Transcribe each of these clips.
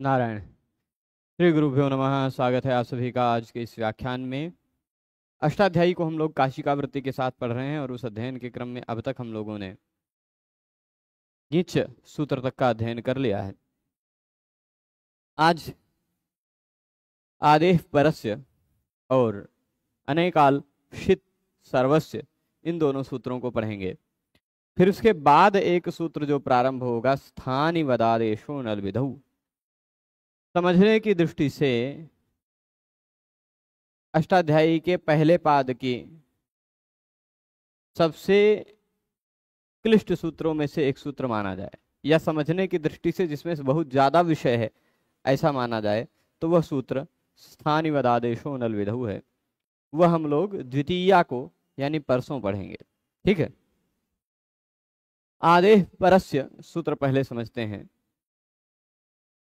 नारायण। श्री गुरुभ्यो नमः। स्वागत है आप सभी का आज के इस व्याख्यान में। अष्टाध्यायी को हम लोग काशिका वृत्ति के साथ पढ़ रहे हैं और उस अध्ययन के क्रम में अब तक हम लोगों ने नीच सूत्र तक का अध्ययन कर लिया है। आज आदेश परस्य और अनेकाल शित सर्वस्य इन दोनों सूत्रों को पढ़ेंगे। फिर उसके बाद एक सूत्र जो प्रारंभ होगा स्थानि वदादेशो नल विधौ। समझने की दृष्टि से अष्टाध्यायी के पहले पाद की सबसे क्लिष्ट सूत्रों में से एक सूत्र माना जाए, या समझने की दृष्टि से जिसमें बहुत ज्यादा विषय है ऐसा माना जाए, तो वह सूत्र स्थानि वदादेशो नल विधौ है। वह हम लोग द्वितीया को यानी परसों पढ़ेंगे। ठीक है। आदेश परस्य सूत्र पहले समझते हैं।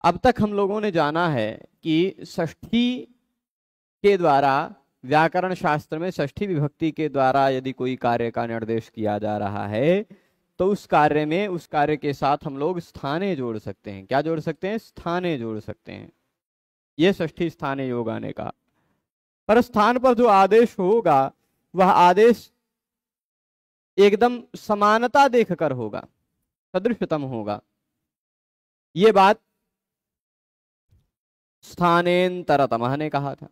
अब तक हम लोगों ने जाना है कि षष्ठी के द्वारा व्याकरण शास्त्र में षष्ठी विभक्ति के द्वारा यदि कोई कार्य का निर्देश किया जा रहा है तो उस कार्य में उस कार्य के साथ हम लोग स्थाने जोड़ सकते हैं। क्या जोड़ सकते हैं? स्थाने जोड़ सकते हैं। यह षष्ठी स्थाने योग आने का। पर स्थान पर जो आदेश होगा वह आदेश एकदम समानता देखकर होगा, सदृशतम होगा। ये बात स्थानेंतरतमः ने कहा था।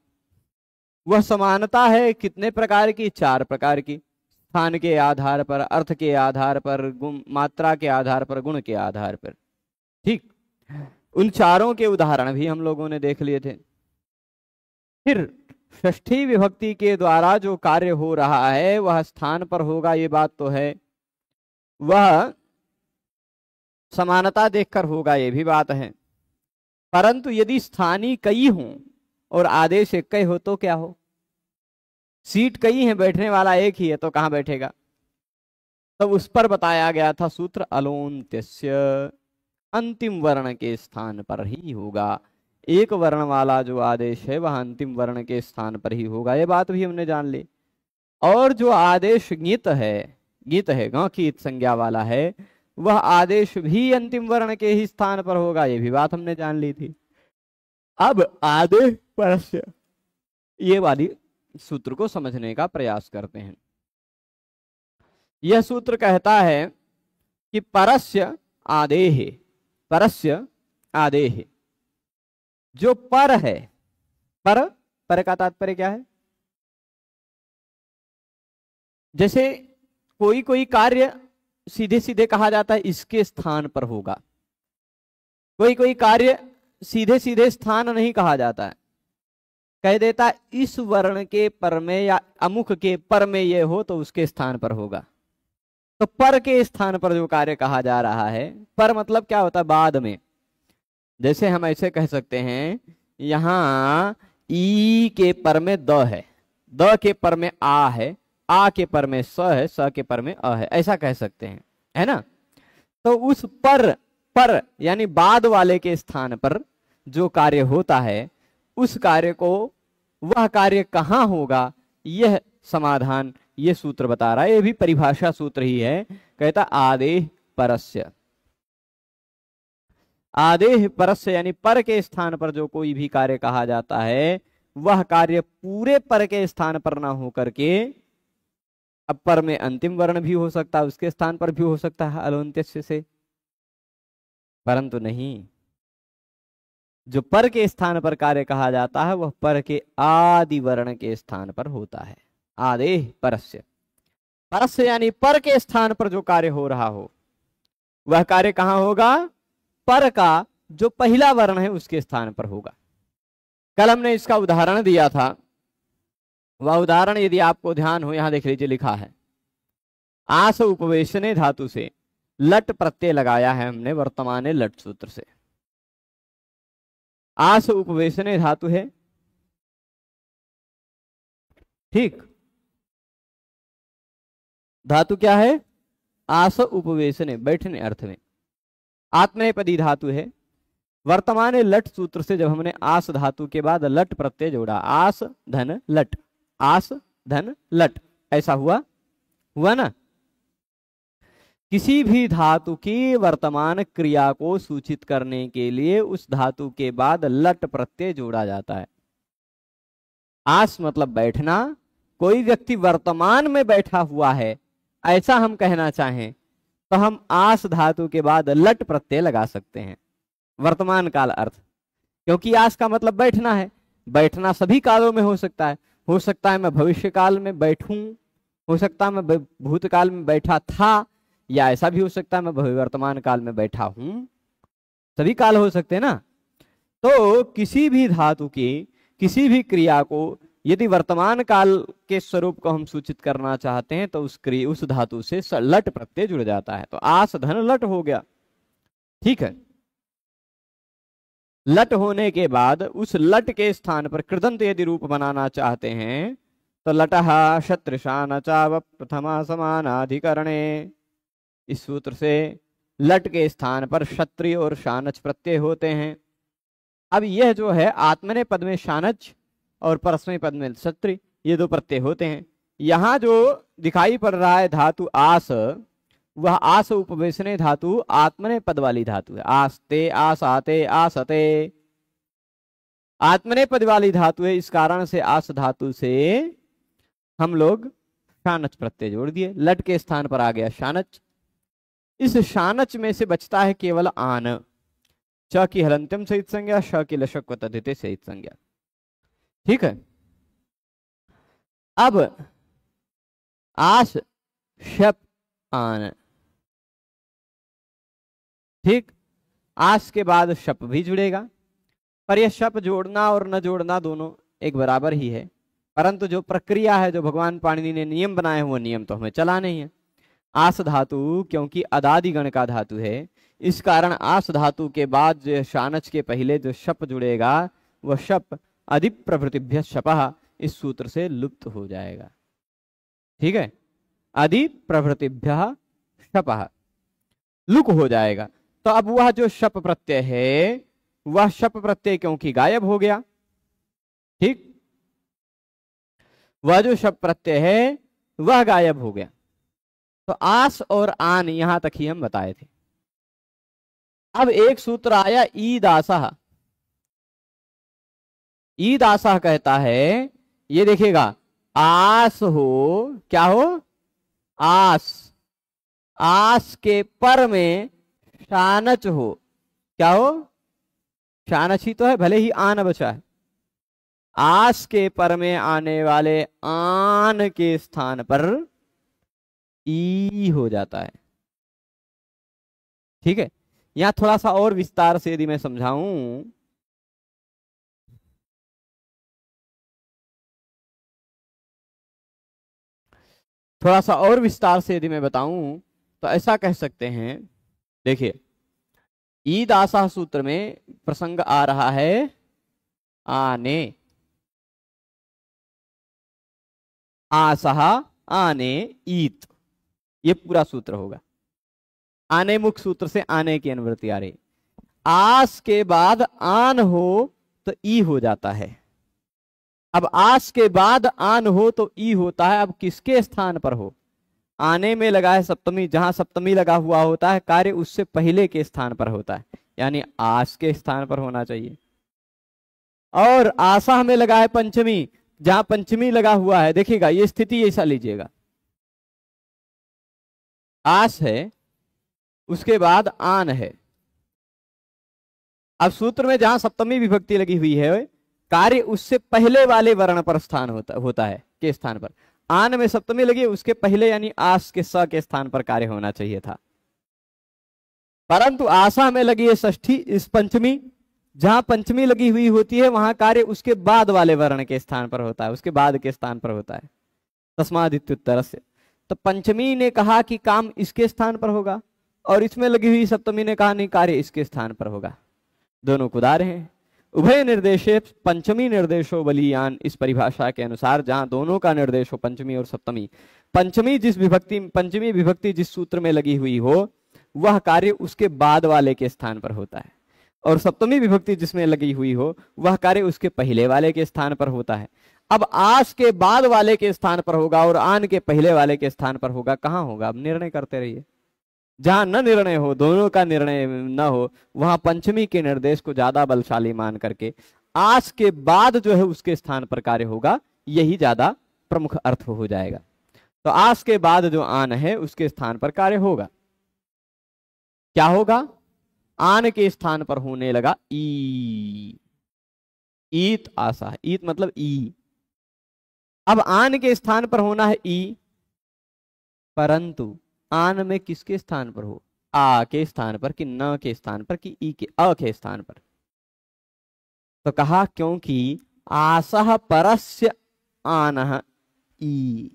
वह समानता है कितने प्रकार की? 4 प्रकार की। स्थान के आधार पर, अर्थ के आधार पर, गुण मात्रा के आधार पर, गुण के आधार पर। ठीक। उन चारों के उदाहरण भी हम लोगों ने देख लिए थे। फिर षष्ठी विभक्ति के द्वारा जो कार्य हो रहा है वह स्थान पर होगा, ये बात तो है। वह समानता देखकर होगा, ये भी बात है। परंतु यदि स्थानीय कई हों और आदेश एक हो तो क्या हो? सीट कई है, बैठने वाला एक ही है, तो कहां बैठेगा? तब उस पर बताया गया था सूत्र अलोन्त्यस्य, अंतिम वर्ण के स्थान पर ही होगा। एक वर्ण वाला जो आदेश है वह अंतिम वर्ण के स्थान पर ही होगा, ये बात भी हमने जान ली। और जो आदेश गीत है ग की संज्ञा वाला है, वह आदेश भी अंतिम वर्ण के ही स्थान पर होगा, ये भी बात हमने जान ली थी। अब आदेश परस्य ये वाली सूत्र को समझने का प्रयास करते हैं। यह सूत्र कहता है कि परस्य आदेह, जो पर है, पर का तात्पर्य क्या है? जैसे कोई कार्य सीधे सीधे कहा जाता है इसके स्थान पर होगा, कोई कार्य सीधे सीधे स्थान नहीं कहा जाता है, कह देता इस वर्ण के पर में या अमुक के पर में ये हो तो उसके स्थान पर होगा। तो पर के स्थान पर जो कार्य कहा जा रहा है, पर मतलब क्या होता है? बाद में। जैसे हम ऐसे कह सकते हैं यहां ई के पर में द है, द के पर में आ है, आ के पर में स है, स के पर में अ है, ऐसा कह सकते हैं, है ना? तो उस पर यानी बाद वाले के स्थान पर जो कार्य होता है उस कार्य को, वह कार्य कहां होगा, यह समाधान ये सूत्र बता रहा है। ये भी परिभाषा सूत्र ही है। कहता आदेश परस्य, आदेश परस्य यानी पर के स्थान पर जो कोई भी कार्य कहा जाता है वह कार्य पूरे पर के स्थान पर ना हो करके, अब पर में अंतिम वर्ण भी हो सकता है, उसके स्थान पर भी हो सकता है अलोन्त्यस्य से, परंतु नहीं, जो पर के स्थान पर कार्य कहा जाता है वह पर के आदि वर्ण के स्थान पर होता है। आदेश परस्य, परस्य यानी पर के स्थान पर जो कार्य हो रहा हो वह कार्य कहां होगा? पर का जो पहला वर्ण है उसके स्थान पर होगा। कल हमने इसका उदाहरण दिया था। वह उदाहरण यदि आपको ध्यान हो, यहां देख लीजिए, लिखा है आस उपवेशने धातु से लट प्रत्यय लगाया है हमने वर्तमाने लट सूत्र से। आस उपवेशने धातु है, ठीक। धातु क्या है? आस उपवेशने, बैठने अर्थ में। आत्मनेपदी धातु है। वर्तमाने लट सूत्र से जब हमने आस धातु के बाद लट प्रत्यय जोड़ा, आस धन लट, आस धन लट, ऐसा हुआ ना? किसी भी धातु की वर्तमान क्रिया को सूचित करने के लिए उस धातु के बाद लट प्रत्यय जोड़ा जाता है। आस मतलब बैठना, कोई व्यक्ति वर्तमान में बैठा हुआ है ऐसा हम कहना चाहें तो हम आस धातु के बाद लट प्रत्यय लगा सकते हैं, वर्तमान काल अर्थ। क्योंकि आस का मतलब बैठना है, बैठना सभी कालों में हो सकता है। हो सकता है मैं भविष्य काल में बैठूं, हो सकता है मैं भूतकाल में बैठा था, या ऐसा भी हो सकता है मैं वर्तमान काल में बैठा हूं। सभी काल हो सकते हैं ना। तो किसी भी धातु की किसी भी क्रिया को यदि वर्तमान काल के स्वरूप को हम सूचित करना चाहते हैं तो उस धातु से लट प्रत्यय जुड़ जाता है। तो आस धन लट हो गया, ठीक है। लट होने के बाद उस लट के स्थान पर कृदंत यदि रूप बनाना चाहते हैं तो लटः शत्रुशान चाव प्रथमा समानाधिकरणे, इस सूत्र से लट के स्थान पर क्षत्रिय और शानच प्रत्यय होते हैं। अब यह जो है आत्मने पद में शानच और परस्मय पद में क्षत्रिय, ये दो प्रत्यय होते हैं। यहां जो दिखाई पड़ रहा है धातु आस, वह आस उपवेशने धातु आत्मने पद वाली धातु है। आस्ते, आस आते, आसते, आत्मने पद वाली धातु है। इस कारण से आस धातु से हम लोग शानच प्रत्यय जोड़ दिए, लट के स्थान पर आ गया शानच। इस शानच में से बचता है केवल आन, च की हलंत्यम सहित संज्ञा, श की लशक व तद्धिते सहित संज्ञा, ठीक है। अब आस शप आन, ठीक। आस के बाद शप भी जुड़ेगा, पर यह शप जोड़ना और न जोड़ना दोनों एक बराबर ही है। परंतु जो प्रक्रिया है, जो भगवान पाणिनि ने नियम बनाए हुए नियम तो हमें चला नहीं है। आस धातु क्योंकि अदादि गण का धातु है, इस कारण आस धातु के बाद जो शानच के पहले जो शप जुड़ेगा वह शप अधिप प्रभृतिभ्य शपः इस सूत्र से लुप्त हो जाएगा, ठीक है। अधिप प्रभृतिभ्य शपः लुक हो जाएगा। तो अब वह जो शप प्रत्यय है, वह शप प्रत्यय क्योंकि गायब हो गया, ठीक। वह जो शप प्रत्यय है वह गायब हो गया। तो आस और आन यहां तक ही हम बताए थे। अब एक सूत्र आया ईदासः। ईदासः कहता है, ये देखिएगा, आस हो, क्या हो, आस, आस के पर में शानच हो, क्या हो, शानच ही तो है, भले ही आन बचा है। आस के पर में आने वाले आन के स्थान पर ई हो जाता है, ठीक है। यहां थोड़ा सा और विस्तार से यदि मैं समझाऊं, थोड़ा सा और विस्तार से यदि मैं बताऊं तो ऐसा कह सकते हैं। देखिए, ईदासः सूत्र में प्रसंग आ रहा है आने, आसः आने ईत, ये पूरा सूत्र होगा। आने मुख सूत्र से आने की अनुवृत्ति आ रही। आस के बाद आन हो तो ई हो जाता है। अब आस के बाद आन हो तो ई होता है। अब किसके स्थान पर हो, आने में लगा है सप्तमी, जहां सप्तमी लगा हुआ होता है कार्य उससे पहले के स्थान पर होता है, यानी आस के स्थान पर होना चाहिए। और आशा में लगा है पंचमी, जहां पंचमी लगा हुआ है, देखिएगा ये स्थिति ऐसा लीजिएगा, आस है उसके बाद आन है। अब सूत्र में जहां सप्तमी विभक्ति लगी हुई है कार्य उससे पहले वाले वर्ण पर स्थान होता है के स्थान पर। आन में सप्तमी लगी, उसके पहले यानी आस के स के स्थान पर कार्य होना चाहिए था। परंतु आशा में लगी है षष्ठी, इस पंचमी, जहां पंचमी लगी हुई होती है वहां कार्य उसके बाद वाले वर्ण के स्थान पर होता है, उसके बाद के स्थान पर होता है, तस्मादित्युत्तर से। तो पंचमी ने कहा कि काम इसके स्थान पर होगा और इसमें लगी हुई सप्तमी ने कहा नहीं, कार्य इसके स्थान पर होगा। दोनों कुदार हैं। उभय निर्देशे पंचमी निर्देशो बलीयान, इस परिभाषा के अनुसार जहां दोनों का निर्देश हो, पंचमी और सप्तमी, पंचमी विभक्ति जिस सूत्र में लगी हुई हो वह कार्य उसके बाद वाले के स्थान पर होता है, और सप्तमी विभक्ति जिसमें लगी हुई हो वह कार्य उसके पहले वाले के स्थान पर होता है। अब आस के बाद वाले के स्थान पर होगा और आन के पहले वाले के स्थान पर होगा, कहां होगा, अब निर्णय करते रहिए। जहां न निर्णय हो, दोनों का निर्णय न हो, वहां पंचमी के निर्देश को ज्यादा बलशाली मान करके आस के बाद जो है उसके स्थान पर कार्य होगा, यही ज्यादा प्रमुख अर्थ हो जाएगा। तो आस के बाद जो आन है उसके स्थान पर कार्य होगा। क्या होगा? आन के स्थान पर होने लगा ई, ईत आशा। ईत मतलब ई। अब आन के स्थान पर होना है ई, परंतु आन में किसके स्थान पर हो? आ के स्थान पर, कि न के स्थान पर, कि ई के, अ के स्थान पर? तो कहा क्योंकि आसह परस्य आनह ई,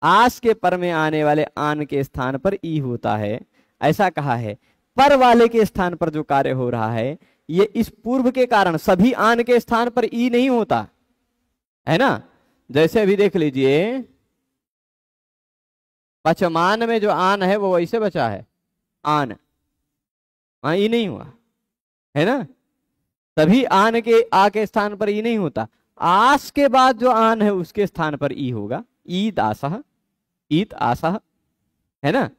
आस के पर में आने वाले आन के स्थान पर ई होता है, ऐसा कहा है। पर वाले के स्थान पर जो कार्य हो रहा है ये इस पूर्व के कारण सभी आन के स्थान पर ई नहीं होता है ना। जैसे अभी देख लीजिए, पचमान में जो आन है वो वैसे बचा है आन, हाँ ई नहीं हुआ है ना। सभी आन के आ के स्थान पर ई नहीं होता, आस के बाद जो आन है उसके स्थान पर ई होगा। ईद आसह, ईद आसह, है ना।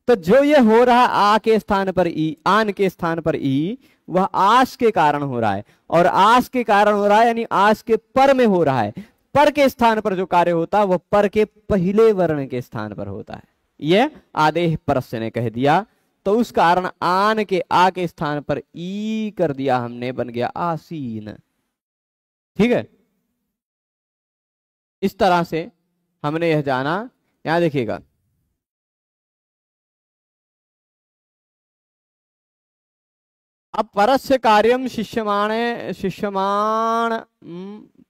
तो जो ये हो रहा आ के स्थान पर ई, आन के स्थान पर ई, वह आस के कारण हो रहा है। और आस के कारण हो रहा है यानी आस के पर में हो रहा है। पर के स्थान पर जो कार्य होता है वह पर के पहले वर्ण के स्थान पर होता है। यह आदेश परस्य ने कह दिया। तो उस कारण आन के आ के स्थान पर ई कर दिया हमने, बन गया आसीन। ठीक है, इस तरह से हमने यह जाना। यहां देखिएगा, अब परस्य कार्यम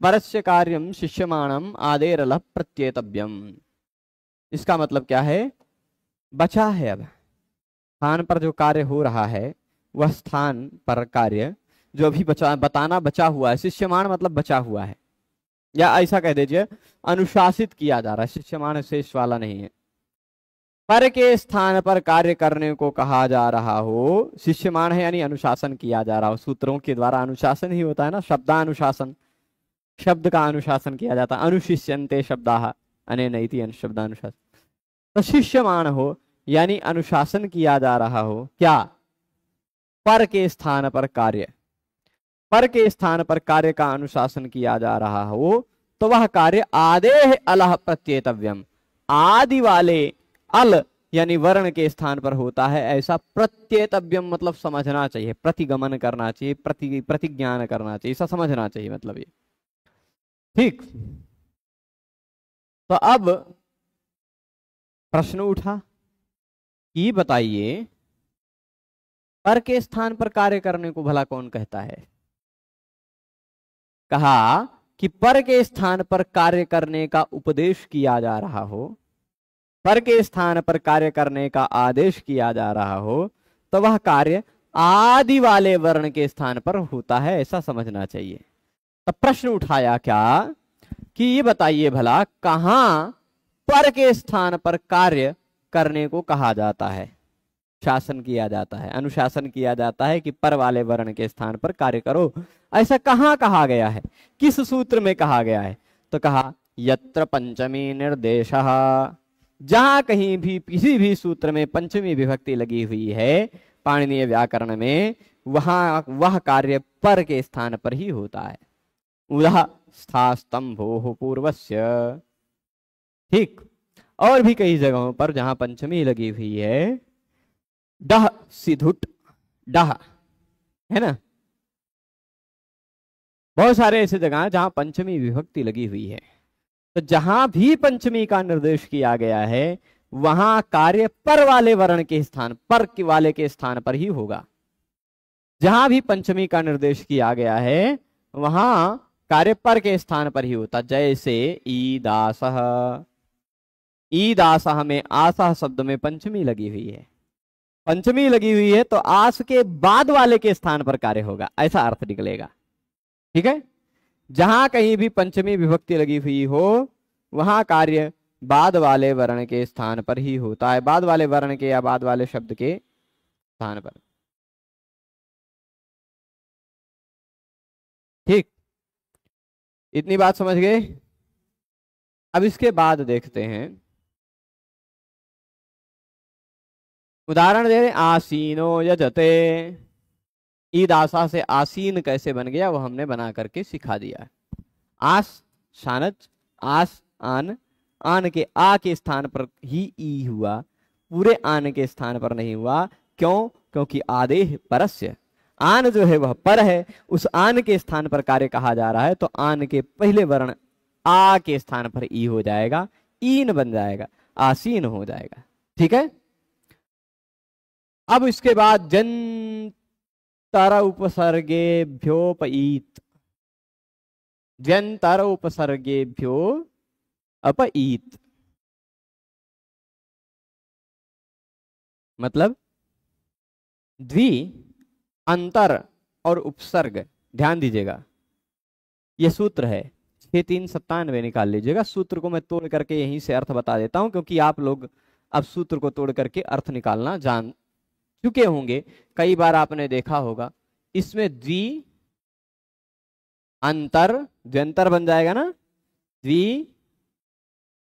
परस्य कार्यम शिष्यमाणम आदेरल प्रत्येतव्यम। इसका मतलब क्या है? बचा है, अब स्थान पर जो कार्य हो रहा है वह स्थान पर कार्य जो अभी बताना बचा हुआ है। शिष्यमाण मतलब बचा हुआ है, या ऐसा कह दीजिए अनुशासित किया जा रहा है। शिष्यमाण शेष वाला नहीं है। पर के स्थान पर कार्य करने को कहा जा रहा हो, शिष्यमाण है यानी अनुशासन किया जा रहा हो। सूत्रों के द्वारा अनुशासन ही होता है ना, शब्दानुशासन, शब्द का अनुशासन किया जाता है। अनुशिष्यन्ते शब्दाः अनेन इति शब्दानुशासन। तो शिष्यमाण हो यानी अनुशासन किया जा रहा हो, क्या? पर के स्थान पर कार्य, पर के स्थान पर कार्य का अनुशासन किया जा रहा हो तो वह कार्य आदेः अलः प्रत्येतव्यम, आदि वाले अल यानी वर्ण के स्थान पर होता है, ऐसा प्रत्येतव्यम मतलब समझना चाहिए, प्रतिगमन करना चाहिए, प्रतिज्ञान करना चाहिए, ऐसा समझना चाहिए मतलब ये। ठीक, तो अब प्रश्न उठा कि बताइए पर के स्थान पर कार्य करने को भला कौन कहता है? कहा कि पर के स्थान पर कार्य करने का उपदेश किया जा रहा हो, पर के स्थान पर कार्य करने का आदेश किया जा रहा हो तो वह कार्य आदि वाले वर्ण के स्थान पर होता है, ऐसा समझना चाहिए। तो प्रश्न उठाया क्या कि ये बताइए भला कहां पर के स्थान पर कार्य करने को कहा जाता है, शासन किया जाता है, अनुशासन किया जाता है कि पर वाले वर्ण के स्थान पर कार्य करो, ऐसा कहां कहा गया है, किस सूत्र में कहा गया है? तो कहा यत्र पंचमी निर्देशः, जहां कहीं भी किसी भी सूत्र में पंचमी विभक्ति लगी हुई है पाणिनीय व्याकरण में, वहां वह कार्य पर के स्थान पर ही होता है। उदा स्था स्तंभो पूर्वस्य। ठीक, और भी कई जगहों पर जहां पंचमी लगी हुई है, डह सिधुट डह, है ना, बहुत सारे ऐसे जगह जहां पंचमी विभक्ति लगी हुई है। तो जहां भी पंचमी का निर्देश किया गया है वहां कार्य पर वाले वर्ण के स्थान पर वाले के स्थान पर ही होगा। जहां भी पंचमी का निर्देश किया गया है वहां कार्य पर के स्थान पर ही होता। जैसे ईदासः, ईदासः में आसः शब्द में पंचमी लगी हुई है, पंचमी लगी हुई है तो आस के बाद वाले के स्थान पर कार्य होगा, ऐसा अर्थ निकलेगा। ठीक है, जहां कहीं भी पंचमी विभक्ति लगी हुई हो वहां कार्य बाद वाले वर्ण के स्थान पर ही होता है, बाद वाले वर्ण के या बाद वाले शब्द के स्थान पर। ठीक, इतनी बात समझ गए। अब इसके बाद देखते हैं उदाहरण दे रहे, आसीनो यजते, ईद आशा से आसीन कैसे बन गया वो हमने बना करके सिखा दिया है। आस शानच, आस आन, आन के आ के स्थान पर ही ई हुआ, पूरे आन के स्थान पर नहीं हुआ। क्यों? क्योंकि आदेह परस्य, आन जो है वह पर है, उस आन के स्थान पर कार्य कहा जा रहा है, तो आन के पहले वर्ण आ के स्थान पर ई हो जाएगा, ईन बन जाएगा, आसीन हो जाएगा। ठीक है। अब इसके बाद जंतर उपसर्गेभ्योपईत, जंतर उपसर्गेभ्यो अपईत, मतलब द्वि, अंतर और उपसर्ग। ध्यान दीजिएगा, यह सूत्र है 6397 निकाल लीजिएगा। सूत्र को मैं तोड़ करके यहीं से अर्थ बता देता हूं, क्योंकि आप लोग अब सूत्र को तोड़ करके अर्थ निकालना जान चुके होंगे। कई बार आपने देखा होगा, इसमें द्वि अंतर, द्व्यंतर बन जाएगा ना, द्वि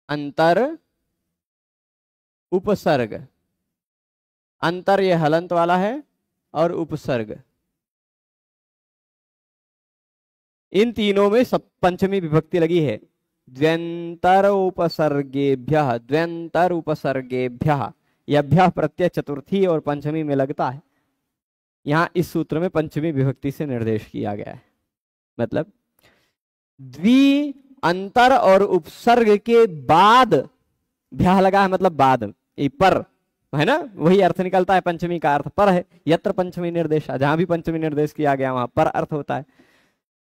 अंतर उपसर्ग, अंतर ये हलंत वाला है और उपसर्ग, इन तीनों में सब पंचमी विभक्ति लगी है। द्व्यंतर उपसर्गेभ्यः, द्व्यंतर उपसर्गेभ्यः, यभ्यः प्रत्यय चतुर्थी और पंचमी में लगता है। यहां इस सूत्र में पंचमी विभक्ति से निर्देश किया गया है। मतलब द्वि अंतर और उपसर्ग के बाद भ्याह लगा है, मतलब बाद, ये पर है ना, वही अर्थ निकलता है। पंचमी का अर्थ पर है, यत्र पंचमी निर्देश, जहां भी पंचमी निर्देश किया गया वहां पर अर्थ होता है।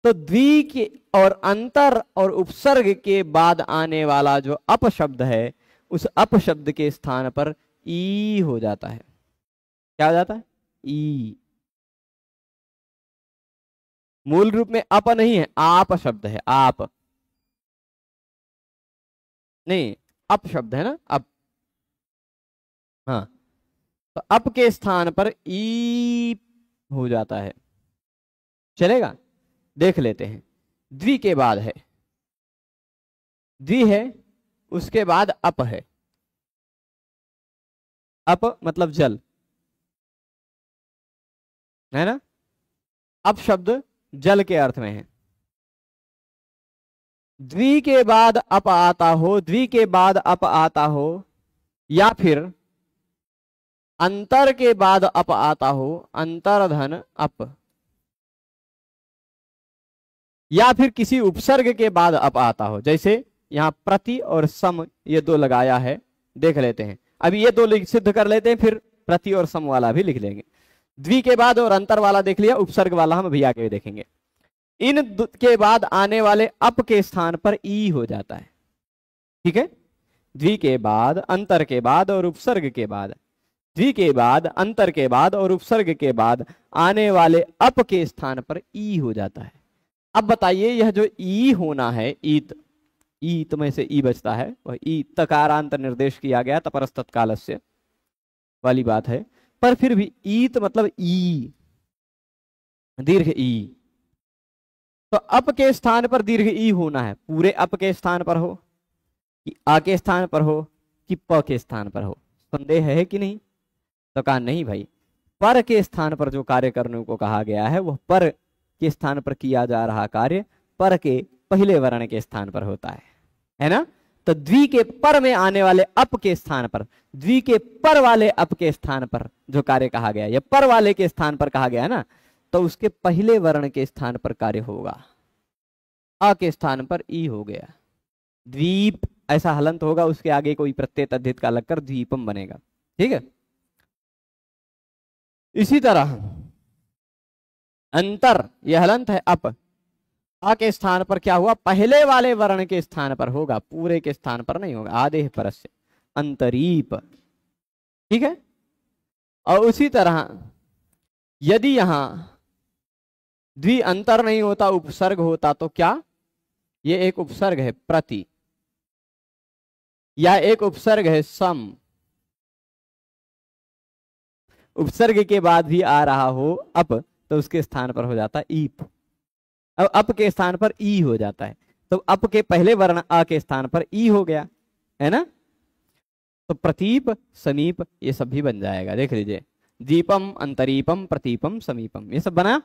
तो द्वि के और अंतर और उपसर्ग के बाद आने वाला जो अपशब्द है, उस अपशब्द के स्थान पर ई हो जाता है। क्या हो जाता है? ई। मूल रूप में अप नहीं है, आप शब्द है, आप नहीं, अप शब्द है ना, अप। हाँ, तो अप के स्थान पर ई हो जाता है। चलेगा? देख लेते हैं। द्वि के बाद है, द्वि है, उसके बाद अप है। अप मतलब जल, है ना। अप शब्द जल के अर्थ में है। द्वि के बाद अप आता हो, द्वि के बाद अप आता हो, या फिर अंतर के बाद अप आता हो, अंतरधन अप, या फिर किसी उपसर्ग के बाद अप आता हो। जैसे यहां प्रति और सम ये दो लगाया है, देख लेते हैं। अभी ये दो सिद्ध कर लेते हैं, फिर प्रति और सम वाला भी लिख लेंगे। द्वि के बाद और अंतर वाला देख लिया, उपसर्ग वाला हम अभी आगे देखेंगे। इन के बाद आने वाले अप के स्थान पर ई हो जाता है। ठीक है। द्वि के बाद, अंतर के बाद और उपसर्ग के बाद, द्वि के बाद, अंतर के बाद और उपसर्ग के बाद आने वाले अप के स्थान पर ई हो जाता है। अब बताइए, यह जो ई होना है, ईत, ईत में से ई बचता है, वह ई तकारांत निर्देश किया गया, तपरस्तत् कालस्य वाली बात है। पर फिर भी ईत मतलब ई, दीर्घ ई। तो अप के स्थान पर दीर्घ ई होना है। पूरे अप के स्थान पर हो, कि आ के स्थान पर हो, कि प के स्थान पर हो? संदेह है कि नहीं? तो कहा नहीं भाई, पर के स्थान पर जो कार्य करने को कहा गया है, वह पर के स्थान पर किया जा रहा कार्य पर के पहले वर्ण के स्थान पर होता है ना। तो द्वि के पर में आने वाले अप के स्थान पर, द्वि के पर वाले अप के स्थान पर जो कार्य कहा गया, या पर वाले के स्थान पर कहा गया है ना, तो उसके पहले वर्ण के स्थान पर कार्य होगा। अ के स्थान पर ई हो गया, द्वीप ऐसा हलंत होगा, उसके आगे कोई प्रत्यय तद्धित का लगकर द्वीपम बनेगा। ठीक है। इसी तरह अंतर, यह हलंत है अप, आ के स्थान पर क्या हुआ? पहले वाले वर्ण के स्थान पर होगा, पूरे के स्थान पर नहीं होगा। आदेह परस्य, अंतरीप। ठीक है। और उसी तरह यदि यहां द्वि अंतर नहीं होता, उपसर्ग होता, तो क्या? ये एक उपसर्ग है प्रति, या एक उपसर्ग है सम, उपसर्ग के बाद भी आ रहा हो अप, तो उसके स्थान पर हो जाता है ईप। अब अप के स्थान पर ई हो जाता है, तो अप के पहले वर्ण आ के स्थान पर ई हो गया, है ना। तो प्रतीप समीप ये सब भी बन जाएगा, देख लीजिए। दीपम अंतरीपम प्रतीपम समीपम ये सब बना।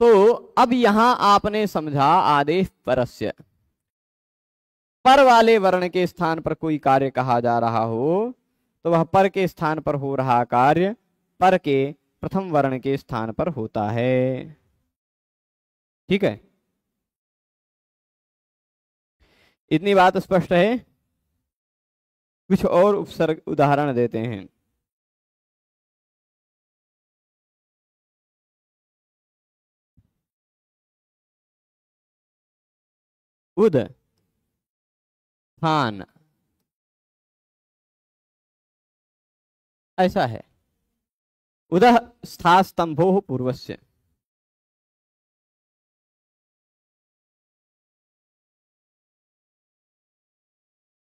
तो अब यहां आपने समझा आदेश परस्य, पर वाले वर्ण के स्थान पर कोई कार्य कहा जा रहा हो तो वह पर के स्थान पर हो रहा कार्य पर के प्रथम वर्ण के स्थान पर होता है। ठीक है, इतनी बात स्पष्ट है। कुछ और उपसर्ग उदाहरण देते हैं। उद स्थान ऐसा है, उदः स्था स्तंभो पूर्वस्य।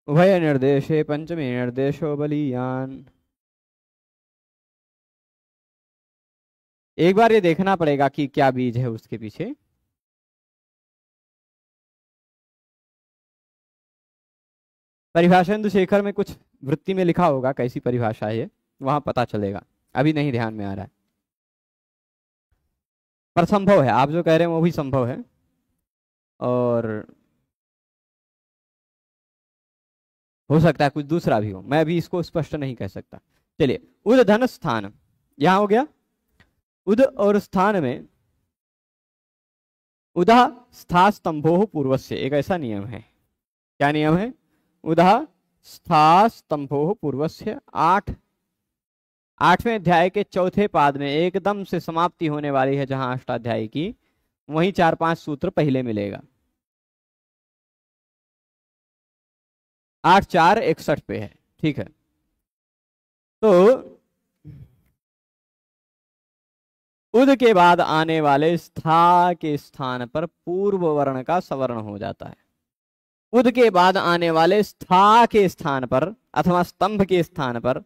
उभय निर्देशे पंचमे निर्देशो बलीयान। एक बार ये देखना पड़ेगा कि क्या बीज है उसके पीछे। परिभाषेंदु शेखर में कुछ वृत्ति में लिखा होगा कैसी परिभाषा है, वहां पता चलेगा, अभी नहीं ध्यान में आ रहा है। पर संभव है, आप जो कह रहे हैं वो भी संभव है, और हो सकता है कुछ दूसरा भी हो, मैं अभी इसको स्पष्ट नहीं कह सकता। चलिए, उद धन स्थान यहां हो गया। उद और स्थान में उदा स्था स्तंभो पूर्वस्य एक ऐसा नियम है। क्या नियम है? उदा स्था स्तंभो पूर्वस्य। 8वें अध्याय के चौथे पाद में एकदम से समाप्ति होने वाली है जहां अष्टाध्यायी की, वहीं 4-5 सूत्र पहले मिलेगा। 8-4-61 पे है। ठीक है, तो उद के बाद आने वाले स्था के स्थान पर पूर्व वर्ण का सवर्ण हो जाता है। उद के बाद आने वाले स्था के स्थान पर अथवा स्तंभ के स्थान पर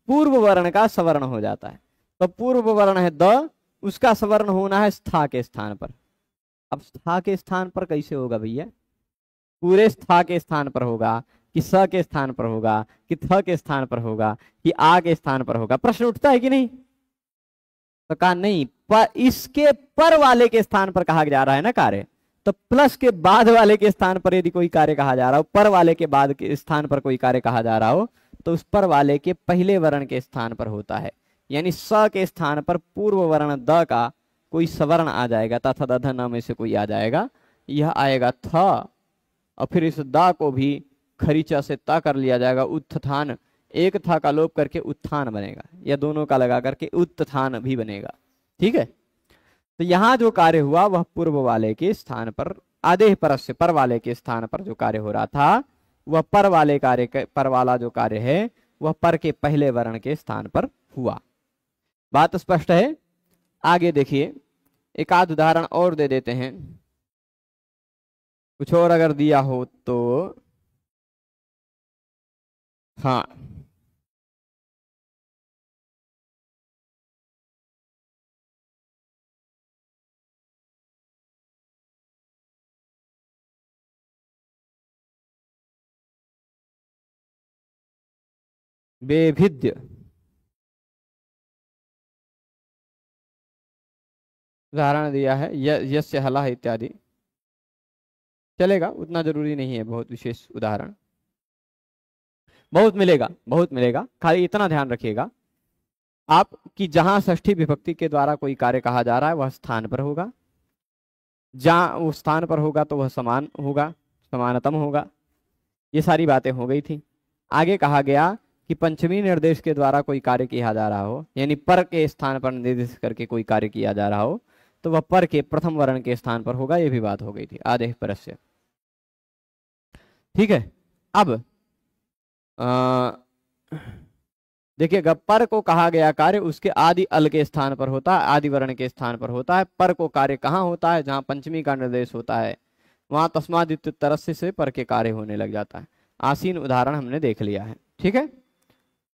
पूर्व वर्ण का सवर्ण हो जाता है। तो पूर्व वर्ण है द, उसका सवर्ण होना है स्था के स्थान पर। अब स्था के स्थान पर कैसे होगा भैया? पूरे स्था के स्थान पर होगा कि स के स्थान पर होगा कि थ के स्थान पर होगा कि आ के स्थान पर होगा? प्रश्न उठता है कि नहीं? तो कहा नहीं, पर इसके पर वाले के स्थान पर कहा जा रहा है ना कार्य, तो प्लस के बाद वाले के स्थान पर यदि कोई कार्य कहा जा रहा हो, पर वाले के बाद के स्थान पर कोई कार्य कहा जा रहा हो, तो उस पर वाले के पहले वर्ण के स्थान पर होता है। यानी स के स्थान पर पूर्व वर्ण द का कोई सवर्ण आ जाएगा, तथा दध न में से कोई आ जाएगा, यह आएगा थ, और फिर इस द को भी खरीचा से ता कर लिया जाएगा। उत्थान, एक था का लोप करके उत्थान बनेगा, या दोनों का लगा करके उत्थान भी बनेगा। ठीक है, तो यहां जो कार्य हुआ वह पूर्व वाले के स्थान पर, आदेश परस्य पर वाले के स्थान पर जो कार्य हो रहा था वह पर वाले कार्य, पर वाला जो कार्य है वह पर के पहले वर्ण के स्थान पर हुआ। बात स्पष्ट है? आगे देखिए, एक आध उदाहरण और दे देते हैं, कुछ और अगर दिया हो तो। हाँ, बेभिद्य उदाहरण दिया है, यस्य हला इत्यादि, चलेगा, उतना जरूरी नहीं है बहुत विशेष उदाहरण। बहुत मिलेगा, बहुत मिलेगा, खाली इतना ध्यान रखिएगा आप कि जहां षष्ठी विभक्ति के द्वारा कोई कार्य कहा जा रहा है वह स्थान पर होगा, जहां वो स्थान पर होगा तो वह समान होगा, समानतम होगा। ये सारी बातें हो गई थी। आगे कहा गया कि पंचमी निर्देश के द्वारा कोई कार्य किया जा रहा हो, यानी पर के स्थान पर निर्देश करके कोई कार्य किया जा रहा हो, तो वह पर के प्रथम वर्ण के स्थान पर होगा। ये भी बात हो गई थी, आदेश परस्य। ठीक है, अब देखिएगा, पर को कहा गया कार्य उसके आदि अल के स्थान पर होता है, आदि वर्ण के स्थान पर होता है। पर को कार्य कहाँ होता है? जहां पंचमी का निर्देश होता है, वहां तस्मादित्युत्तरस्य से पर के कार्य होने लग जाता है। आसीन उदाहरण हमने देख लिया है। ठीक है,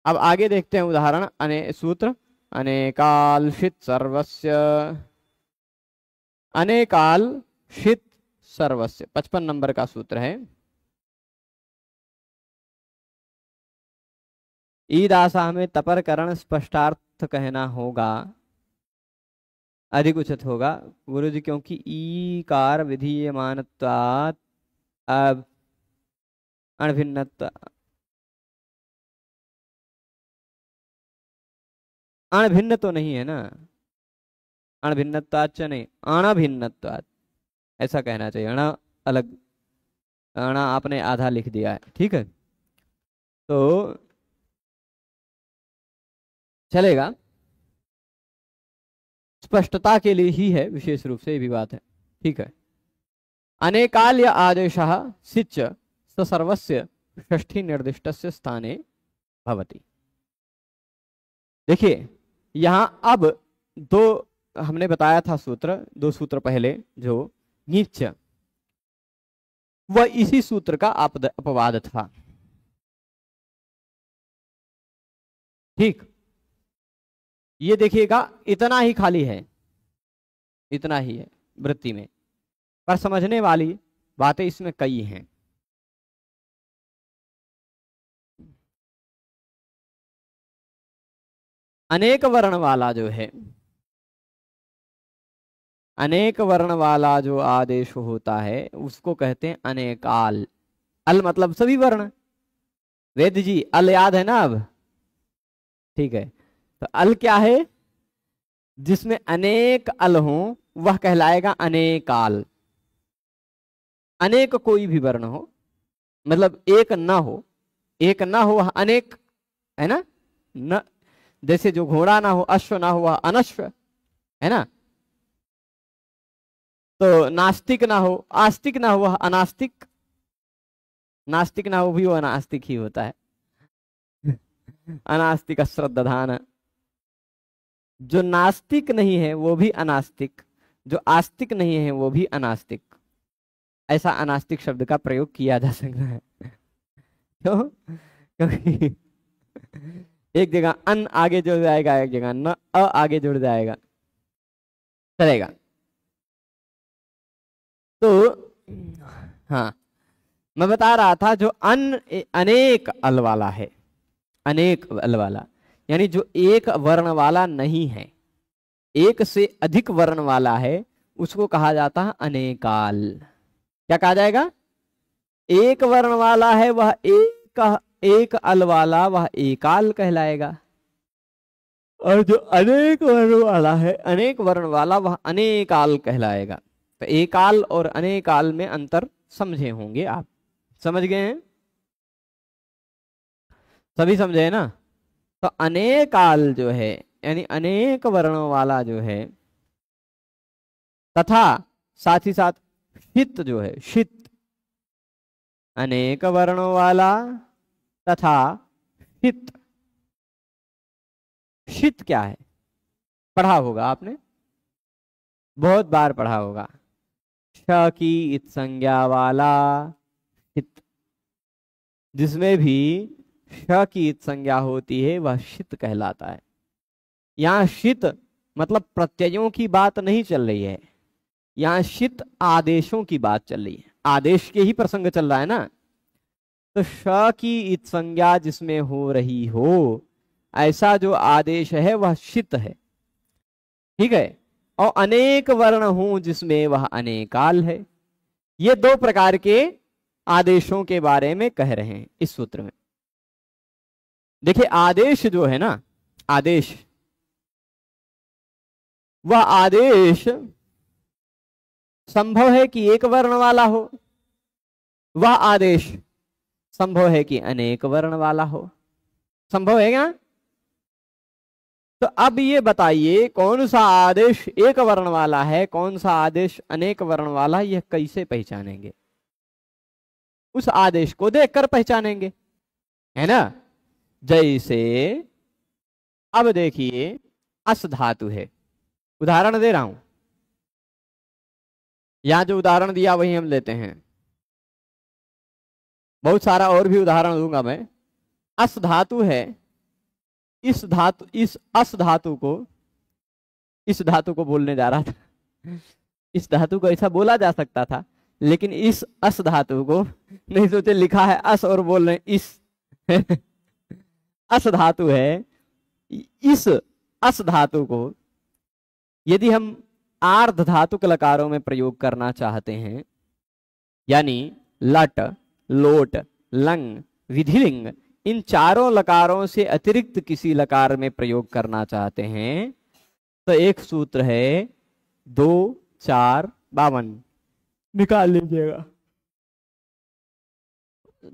अब आगे देखते हैं उदाहरण। सूत्र अनेकालशित सर्वस्य, अनेकालशित सर्वस्य 55 नंबर का सूत्र है। ईद आशा में तपर करण स्पष्टार्थ कहना होगा, अधिक उचित होगा गुरु जी, क्योंकि ईकार विधीयमानत्वात् अब अणभिन्नत्व अणभिन्न तो नहीं है ना, अणभिन्नत्वाच्च नहीं अणभिन्नत्वात् ऐसा कहना चाहिए। अण अलग, अण आपने आधा लिख दिया है, ठीक है तो चलेगा, स्पष्टता के लिए ही है विशेष रूप से, ये भी बात है, ठीक है। अनेकाल आदेशः सिच सर्वस्य षष्ठी निर्दिष्टस्य स्थाने भवति। देखिए यहां अब दो हमने बताया था सूत्र, दो सूत्र पहले जो नीच, वह इसी सूत्र का अपवाद था, ठीक। ये देखिएगा इतना ही खाली है, इतना ही है वृत्ति में, पर समझने वाली बातें इसमें कई हैं। अनेक वर्ण वाला जो है, अनेक वर्ण वाला जो आदेश होता है उसको कहते हैं अनेकाल। अल मतलब सभी वर्ण, वेद जी अल याद है ना अब, ठीक है। तो अल क्या है, जिसमें अनेक अल हो वह कहलाएगा अनेकाल। अनेक कोई भी वर्ण हो, मतलब एक ना हो, एक ना हो वह अनेक है ना, न जैसे जो घोड़ा ना हो, अश्व ना हो वह अनश्व है ना, तो नास्तिक ना हो, आस्तिक ना हो वह अनास्तिक, नास्तिक ना हो भी वो अनास्तिक ही होता है अनास्तिक अश्रद्धान, जो नास्तिक नहीं है वो भी अनास्तिक, जो आस्तिक नहीं है वो भी अनास्तिक, ऐसा अनास्तिक शब्द का प्रयोग किया जा सकता है क्यों? क्योंकि एक जगह अन आगे जुड़ जाएगा, एक जगह न अ आगे जुड़ जाएगा, चलेगा। तो हाँ मैं बता रहा था जो अनेक अल वाला है, अनेक अल वाला यानी जो एक वर्ण वाला नहीं है, एक से अधिक वर्ण वाला है, उसको कहा जाता है अनेकाल। क्या कहा जाएगा? एक वर्ण वाला है वह एक अल वाला वह एकाल कहलाएगा, और जो अनेक वर्ण वाला है, अनेक वर्ण वाला वह अनेकाल कहलाएगा। तो एकाल और अनेकाल में अंतर समझे होंगे आप, समझ गए हैं? सभी समझे ना? तो अनेकाल जो है यानी अनेक वर्णों वाला जो है, तथा साथ ही साथ शित जो है, शित अनेक वर्णों वाला तथा शित। शित क्या है? पढ़ा होगा आपने, बहुत बार पढ़ा होगा, श की इत संज्ञा वाला शित, जिसमें भी श की इत संज्ञा होती है वह शित कहलाता है। यहाँ शित मतलब प्रत्ययों की बात नहीं चल रही है, यहाँ शित आदेशों की बात चल रही है, आदेश के ही प्रसंग चल रहा है ना। तो श की इत संज्ञा जिसमें हो रही हो, ऐसा जो आदेश है वह शित है, ठीक है। और अनेक वर्ण हो जिसमें वह अनेकाल है। ये दो प्रकार के आदेशों के बारे में कह रहे हैं इस सूत्र में। देखिए आदेश जो है ना, आदेश, वह आदेश संभव है कि एक वर्ण वाला हो, वह आदेश संभव है कि अनेक वर्ण वाला हो। संभव है क्या? तो अब ये बताइए कौन सा आदेश एक वर्ण वाला है, कौन सा आदेश अनेक वर्ण वाला, यह कैसे पहचानेंगे? उस आदेश को देखकर पहचानेंगे, है ना। जैसे अब देखिए अस धातु है, उदाहरण दे रहा हूं, यहां जो उदाहरण दिया वही हम लेते हैं, बहुत सारा और भी उदाहरण दूंगा मैं। अस धातु है, इस अस धातु को, इस धातु को बोलने जा रहा था, इस धातु को ऐसा बोला जा सकता था, लेकिन इस अस धातु को नहीं सोचे, लिखा है अस और बोल रहे इस अस धातु है, इस अस धातु को यदि हम आर्ध धातुक लकारों में प्रयोग करना चाहते हैं, यानी लट, लोट, लंग, विधिलिंग, इन चारों लकारों से अतिरिक्त किसी लकार में प्रयोग करना चाहते हैं, तो एक सूत्र है 2 4 52, निकाल लीजिएगा।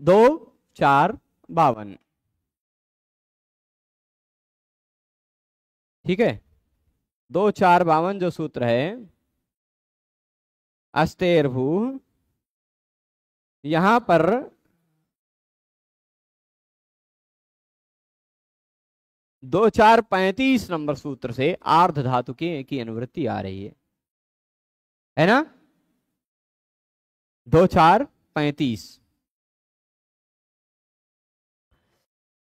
2 4 52, ठीक है। 2 4 52 जो सूत्र है, अस्तेर्भू, यहां पर दो 4 35 नंबर सूत्र से आर्ध धातु की अनुवृत्ति आ रही है ना। 2 4 35,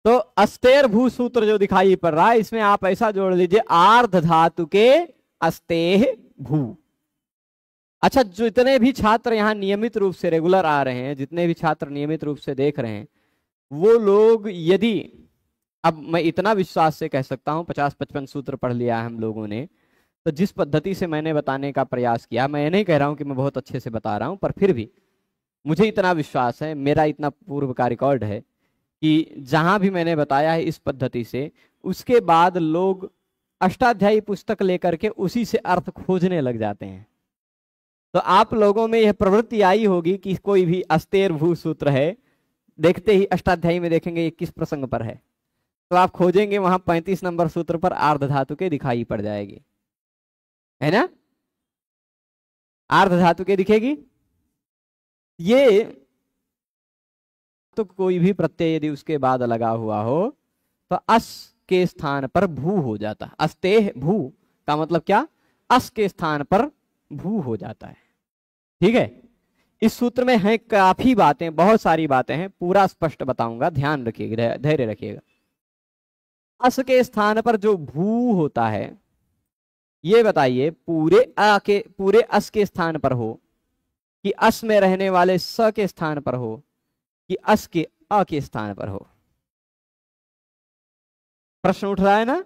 तो अस्तेर भू सूत्र जो दिखाई पड़ रहा है, इसमें आप ऐसा जोड़ लीजिए, आर्ध धातु के अस्तेह भू। अच्छा, जितने भी छात्र यहाँ नियमित रूप से रेगुलर आ रहे हैं, जितने भी छात्र नियमित रूप से देख रहे हैं, वो लोग यदि, अब मैं इतना विश्वास से कह सकता हूँ 50-55 सूत्र पढ़ लिया है हम लोगों ने, तो जिस पद्धति से मैंने बताने का प्रयास किया, मैं ये नहीं कह रहा हूँ कि मैं बहुत अच्छे से बता रहा हूँ, पर फिर भी मुझे इतना विश्वास है, मेरा इतना पूर्व का रिकॉर्ड है कि जहां भी मैंने बताया है इस पद्धति से, उसके बाद लोग अष्टाध्यायी पुस्तक लेकर के उसी से अर्थ खोजने लग जाते हैं। तो आप लोगों में यह प्रवृत्ति आई होगी कि कोई भी अस्तेर भू सूत्र है, देखते ही अष्टाध्यायी में देखेंगे ये किस प्रसंग पर है, तो आप खोजेंगे वहां 35 नंबर सूत्र पर आर्ध धातु के दिखाई पड़ जाएगी, है ना। आर्ध धातु के दिखेगी। ये तो कोई भी प्रत्यय यदि उसके बाद लगा हुआ हो तो अस के स्थान पर भू हो जाता। अस्तेह भू का मतलब क्या, अस के स्थान पर भू हो जाता है, ठीक है। इस सूत्र में है काफी बातें, बहुत सारी बातें हैं, पूरा स्पष्ट बताऊंगा, ध्यान रखिएगा, धैर्य रखिएगा। अस के स्थान पर जो भू होता है, ये बताइए पूरे अस के स्थान पर हो, कि अस में रहने वाले स के स्थान पर हो, कि अस के अ के स्थान पर हो। प्रश्न उठ रहा है ना।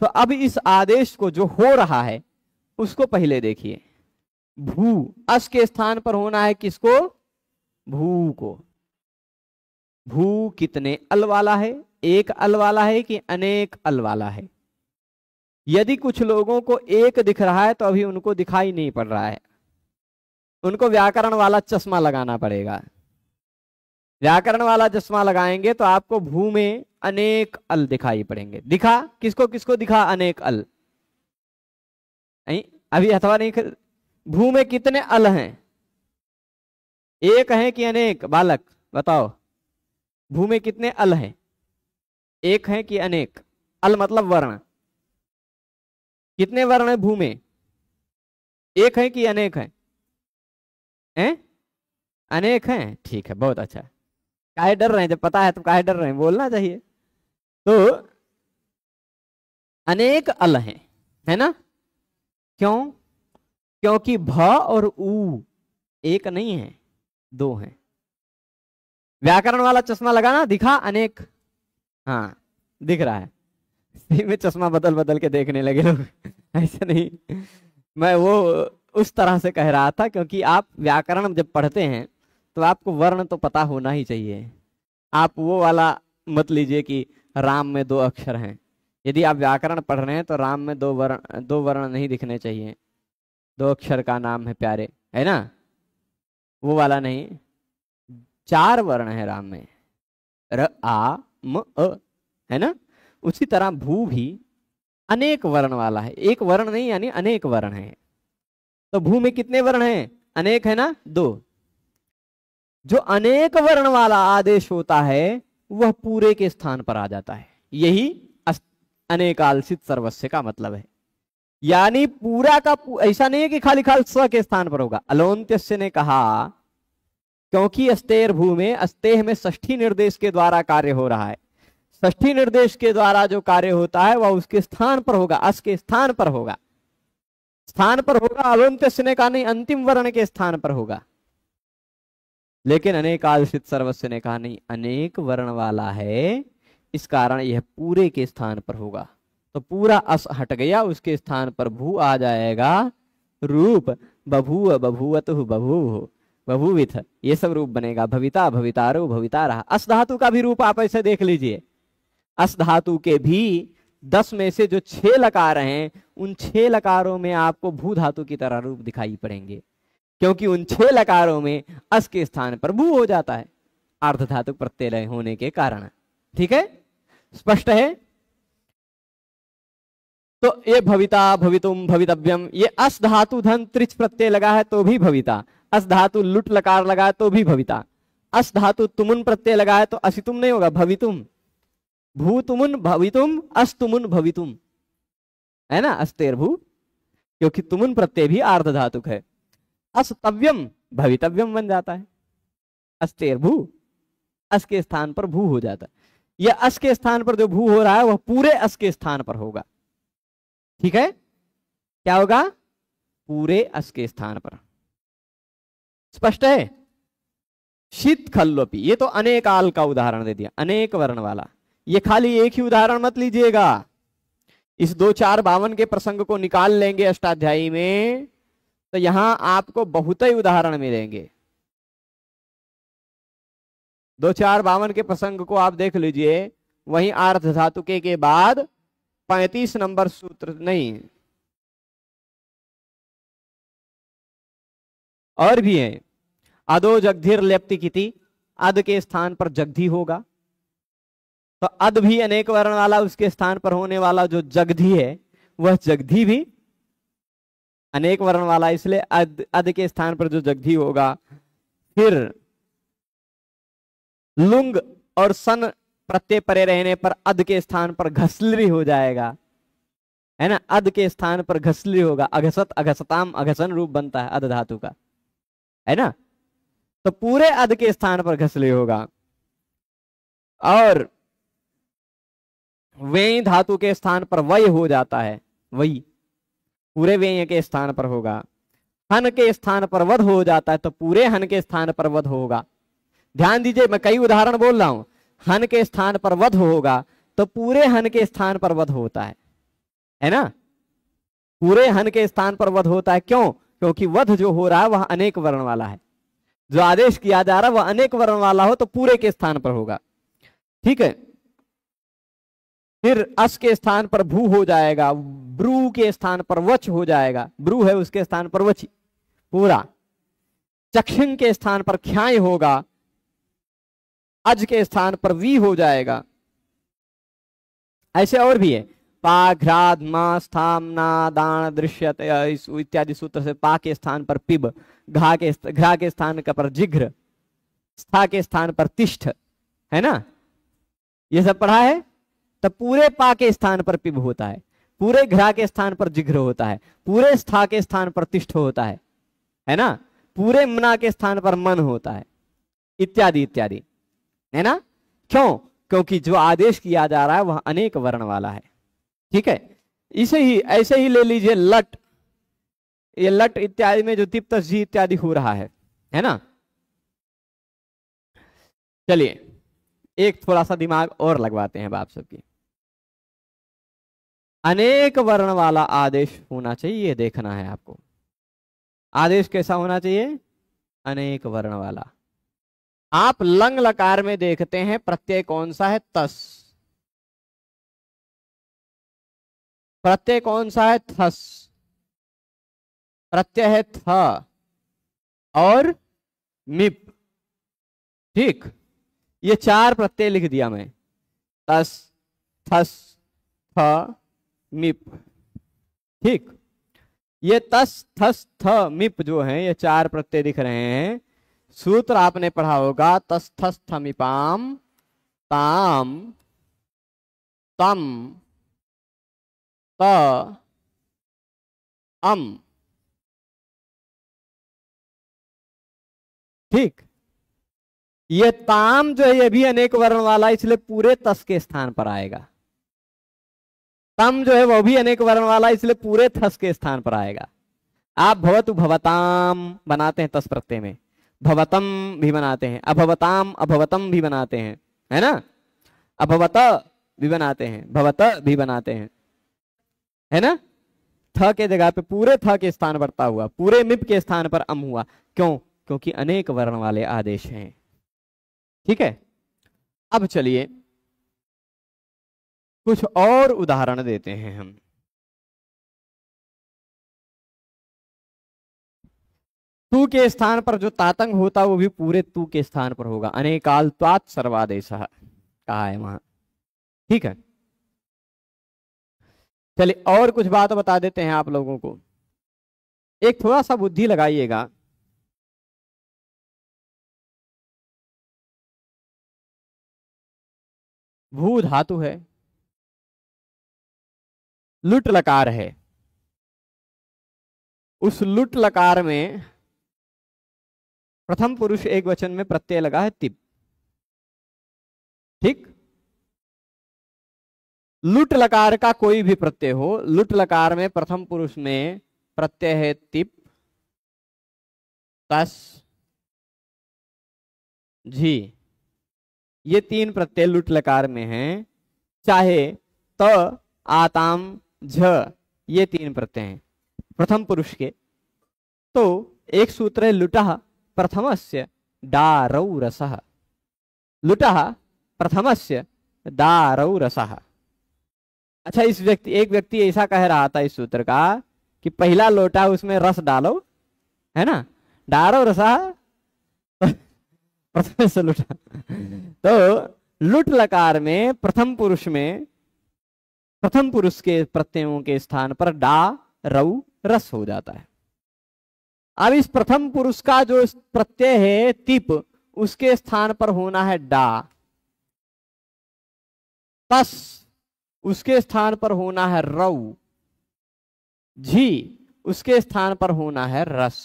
तो अब इस आदेश को जो हो रहा है उसको पहले देखिए। भू, अस के स्थान पर होना है किसको, भू को। भू कितने अल वाला है, एक अल वाला है कि अनेक अल वाला है। यदि कुछ लोगों को एक दिख रहा है तो अभी उनको दिखाई नहीं पड़ रहा है, उनको व्याकरण वाला चश्मा लगाना पड़ेगा। व्याकरण वाला चश्मा लगाएंगे तो आपको भू में अनेक अल दिखाई पड़ेंगे। दिखा किसको किसको दिखा अनेक अल, अभी अथवा नहीं। भू में कितने अल हैं, एक है कि अनेक, बालक बताओ। भू में कितने अल हैं, एक है कि अनेक। अल मतलब वर्ण, कितने वर्ण है भू में, एक है कि अनेक है, अनेक हैं, ठीक है, बहुत अच्छा। काहे डर रहे हैं, जब पता है तो काहे डर रहे हैं, बोलना चाहिए। तो अनेक अल हैं, है ना। क्यों, क्योंकि भ और उ एक नहीं है, दो हैं। व्याकरण वाला चश्मा लगाना, दिखा अनेक, हाँ दिख रहा है। सही में चश्मा बदल बदल के देखने लगे लोग ऐसे नहीं, मैं वो उस तरह से कह रहा था, क्योंकि आप व्याकरण जब पढ़ते हैं तो आपको वर्ण तो पता होना ही चाहिए। आप वो वाला मत लीजिए कि राम में 2 अक्षर हैं। यदि आप व्याकरण पढ़ रहे हैं तो राम में 2 वर्ण नहीं दिखने चाहिए। 2 अक्षर का नाम है प्यारे, है ना, वो वाला नहीं। 4 वर्ण है राम में, र आ म अ, है ना। उसी तरह भू भी अनेक वर्ण वाला है, एक वर्ण नहीं, यानी अनेक वर्ण है। तो भू में कितने वर्ण हैं, अनेक है ना, 2। जो अनेक वर्ण वाला आदेश होता है वह पूरे के स्थान पर आ जाता है। यही अनेकालसित सर्वस्व का मतलब है। यानी पूरा का ऐसा नहीं है कि खाली खाली स के स्थान पर होगा। अलोन्त्यस्य ने कहा क्योंकि अस्तेर भू में, अस्तेह में षष्ठी निर्देश के द्वारा कार्य हो रहा है। षष्ठी निर्देश के द्वारा जो कार्य होता है वह उसके स्थान पर होगा, अस के स्थान पर होगा, स्थान पर होगा। अलोन्त्यस्य ने कहा नहीं, अंतिम वर्ण के स्थान पर होगा। लेकिन अनेकालसित सर्वस्व ने कहा नहीं, अनेक वर्ण वाला है इस कारण यह पूरे के स्थान पर होगा। तो पूरा अस हट गया, उसके स्थान पर भू आ जाएगा। रूप बभूव बभूवतु बभूव बभूविथ, ये सब रूप बनेगा। भविता भवितारो भवितारः। अस धातु का भी रूप आप ऐसे देख लीजिए। अस धातु के भी 10 में से जो 6 लकार हैं, उन 6 लकारों में आपको भू धातु की तरह रूप दिखाई पड़ेंगे, क्योंकि उन 6 लकारों में अस के स्थान पर भू हो जाता है, अर्ध धातु प्रत्यय होने के कारण। ठीक है, स्पष्ट है। तो ये भविता भवितुम भवितव्यम, ये अस धातु धन त्रिच प्रत्यय लगा है तो भी भविता, अस धातु लुट लकार लगा है तो भी भविता, अस धातु तुमुन प्रत्यय लगा है तो असितुम नहीं होगा, भवितुम। भूतुमुन भवितुम अस्तुमुन भवितुम, है ना, अस्तेर भू, क्योंकि तुमुन प्रत्यय भी आर्ध धातुक है। अस्तव्यम भवितव्यम बन जाता है, अस्तेर भू, अस के स्थान पर भू हो जाता है। यह अस के स्थान पर जो भू हो रहा है वह पूरे अस के स्थान पर होगा। ठीक है, क्या होगा, पूरे अस के स्थान पर। स्पष्ट है। शीत खल्लोपी, ये तो अनेकाल का उदाहरण दे दिया, अनेक वर्ण वाला। ये खाली एक ही उदाहरण मत लीजिएगा, इस 2 4 52 के प्रसंग को निकाल लेंगे अष्टाध्यायी में तो यहां आपको बहुत ही उदाहरण मिलेंगे। 2 4 52 के प्रसंग को आप देख लीजिए। वहीं आर्ध धातुके के बाद 35 नंबर सूत्र, नहीं और भी है। अदो जगधीर लेप्ति किति, अद के स्थान पर जगधी होगा, तो अद भी अनेक वर्ण वाला, उसके स्थान पर होने वाला जो जगधी है वह जगधी भी अनेक वर्ण वाला, इसलिए अद के स्थान पर जो जगधी होगा। फिर लुंग और सन प्रत्यय परे रहने पर अद के स्थान पर घसली हो जाएगा, है ना, अद के स्थान पर घसली होगा। अघसत अघसताम अघसन रूप बनता है अद धातु का, है ना, तो पूरे अद के स्थान पर घसली होगा। और वेय धातु के स्थान पर वय हो जाता है, वही पूरे वेय के स्थान पर होगा। हन के स्थान पर वध हो जाता है तो पूरे हन के स्थान पर वध होगा। ध्यान दीजिए, मैं कई उदाहरण बोल रहा हूं। हन के स्थान पर वध होगा तो पूरे हन के स्थान पर वध होता है ना, पूरे हन के स्थान पर वध होता है। क्यों? क्योंकि वध जो हो रहा है वह अनेक वर्ण वाला है, जो आदेश किया जा रहा है वह अनेक वर्ण वाला हो तो पूरे के स्थान पर होगा। ठीक है, फिर अस के स्थान पर भू हो जाएगा, ब्रू के स्थान पर वच हो जाएगा, ब्रू है उसके स्थान पर वच पूरा। चक्षिण के स्थान पर ख्याय होगा, अज के स्थान पर वी हो जाएगा। ऐसे और भी है, पा घ्राद मा स्थाम ना दान दृश्यत इत्यादि सूत्र से पा के स्थान पर पिब, घा के स्थान पर जिघ्र, स्था के स्थान पर तिष्ठ, है ना, ये सब पढ़ा है। तब पूरे पा के स्थान पर पिब होता है, पूरे घ्रा के स्थान पर जिघ्र होता है, पूरे स्था के स्थान पर तिष्ठ होता है ना, पूरे मना के स्थान पर मन होता है, इत्यादि इत्यादि, है ना। क्यों? क्योंकि जो आदेश किया जा रहा है वह अनेक वर्ण वाला है। ठीक है, इसे ही ऐसे ही ले लीजिए लट, ये लट इत्यादि में जो तिप्त जी इत्यादि हो रहा है ना। चलिए एक थोड़ा सा दिमाग और लगवाते हैं आप सबकी। अनेक वर्ण वाला आदेश होना चाहिए, ये देखना है आपको। आदेश कैसा होना चाहिए? अनेक वर्ण वाला। आप लंग लकार में देखते हैं प्रत्यय कौन सा है? तस। प्रत्यय कौन सा है? थस। प्रत्यय है थ और मिप। ठीक, ये 4 प्रत्यय लिख दिया मैं, तस, थस, थ, मिप। ठीक, ये तस, थस, थ, मिप जो है ये 4 प्रत्यय दिख रहे हैं। सूत्र आपने पढ़ा होगा, तस थस थमिपाम ताम तम त अम। ठीक, ये ताम जो है ये भी अनेक वर्ण वाला, इसलिए पूरे तस के स्थान पर आएगा। तम जो है वो भी अनेक वर्ण वाला, इसलिए पूरे थस के स्थान पर आएगा। आप भवतु भवताम बनाते हैं तस प्रत्यय में, भवतम भी बनाते हैं, अभवताम अभवतम भी बनाते हैं, है ना। अभवत भी बनाते हैं, भवत भी बनाते हैं, है ना। थ के जगह पे पूरे थ के स्थान पर ता हुआ, पूरे मिप के स्थान पर अम हुआ। क्यों? क्योंकि अनेक वर्ण वाले आदेश हैं। ठीक है, अब चलिए कुछ और उदाहरण देते हैं हम। तू के स्थान पर जो तातंग होता वो भी पूरे तू के स्थान पर होगा। अनेकाल त्वात् सर्वादेश कहा है वहां। ठीक है, चलिए और कुछ बात बता देते हैं आप लोगों को। एक थोड़ा सा बुद्धि लगाइएगा। भू धातु है, लुट लकार है, उस लुट लकार में प्रथम पुरुष एक वचन में प्रत्यय लगा है तिप। ठीक, लुट लकार का कोई भी प्रत्यय हो, लुट लकार में प्रथम पुरुष में प्रत्यय है तिप, तस, झी, ये तीन प्रत्यय लुट लकार में हैं। चाहे त, आताम, झ, ये तीन प्रत्यय हैं प्रथम पुरुष के। तो एक सूत्र है लुटः प्रथमस्य डारौ रसः, लुटः प्रथमस्य डारौ रसः। अच्छा, एक व्यक्ति ऐसा कह रहा था इस सूत्र का कि पहला लोटा उसमें रस डालो, है ना, डारो रसा प्रथम से लुटा। तो लुट लकार में प्रथम पुरुष में प्रथम पुरुष के प्रत्ययों के स्थान पर डा रऊ रस हो जाता है। अब इस प्रथम पुरुष का जो प्रत्यय है तिप, उसके स्थान पर होना है डा। तस, उसके स्थान पर होना है रऊ। झी, उसके स्थान पर होना है रस।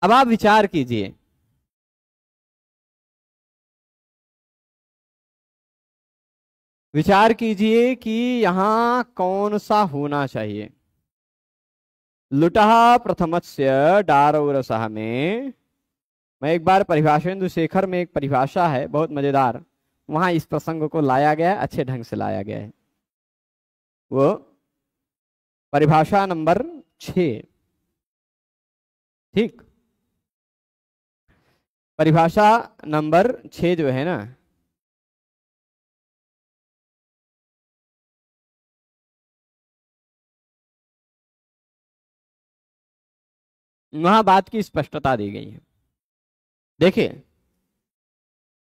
अब आप विचार कीजिए, विचार कीजिए कि यहां कौन सा होना चाहिए। लुटः प्रथमस्य डारौ रसः में, मैं एक बार परिभाषेंदु शेखर में एक परिभाषा है बहुत मजेदार, वहां इस प्रसंग को लाया गया है, अच्छे ढंग से लाया गया है। वो परिभाषा नंबर 6। ठीक, परिभाषा नंबर 6 जो है ना, वहां बात की स्पष्टता दी गई है। देखिए,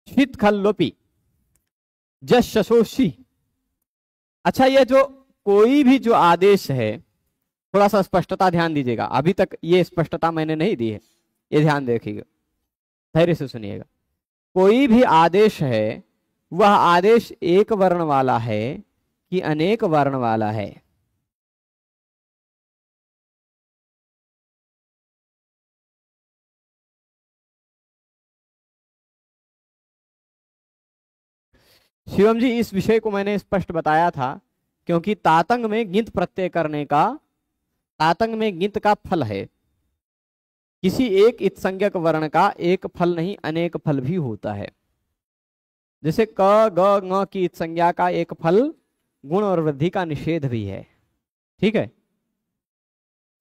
शीत खल्लोपी जस शशोशी। अच्छा, ये जो कोई भी जो आदेश है, थोड़ा सा स्पष्टता ध्यान दीजिएगा, अभी तक ये स्पष्टता मैंने नहीं दी है, ये ध्यान देखिएगा, धैर्य से सुनिएगा। कोई भी आदेश है, वह आदेश एक वर्ण वाला है कि अनेक वर्ण वाला है। शिवम जी, इस विषय को मैंने स्पष्ट बताया था, क्योंकि तातंग में गिंत प्रत्यय करने का, तातंग में गिंत का फल है। किसी एक इत्संज्ञक वर्ण का एक फल नहीं, अनेक फल भी होता है। जैसे क, ग, ङ की इत्संज्ञा का एक फल गुण और वृद्धि का निषेध भी है। ठीक है,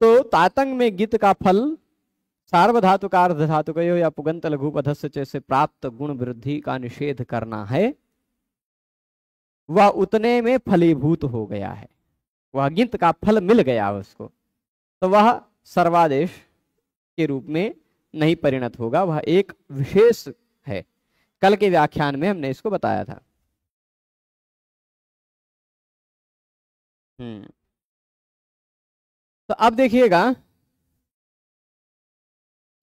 तो तातंग में गित का फल सार्वधातु का अर्ध धातु का या पुगंत लघु पधस्य से प्राप्त गुण वृद्धि का निषेध करना है, वह उतने में फलीभूत हो गया है, वह गिंत का फल मिल गया उसको, तो वह सर्वादेश के रूप में नहीं परिणत होगा, वह एक विशेष है। कल के व्याख्यान में हमने इसको बताया था। तो अब देखिएगा,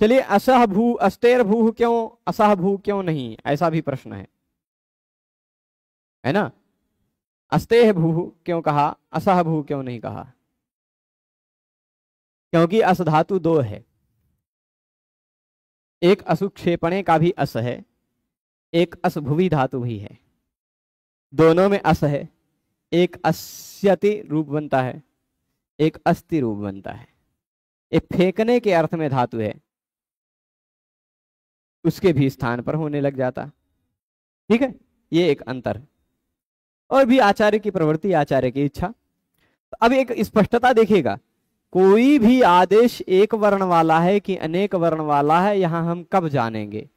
चलिए, असह भू अस्तेर भू क्यों, असह भू क्यों नहीं, ऐसा भी प्रश्न है ना। अस्तेह भू क्यों कहा, असह भू क्यों नहीं कहा? क्योंकि अस धातु दो है, एक असुक्षेपणे का भी अस है, एक असभुवी धातु भी है, दोनों में अस है। एक अस्यति रूप बनता है, एक अस्ति रूप बनता है। एक फेंकने के अर्थ में धातु है, उसके भी स्थान पर होने लग जाता। ठीक है, ये एक अंतर है। और भी आचार्य की प्रवृत्ति, आचार्य की इच्छा। तो अब एक स्पष्टता देखिएगा, कोई भी आदेश एक वर्ण वाला है कि अनेक वर्ण वाला है, यहां हम कब जानेंगे?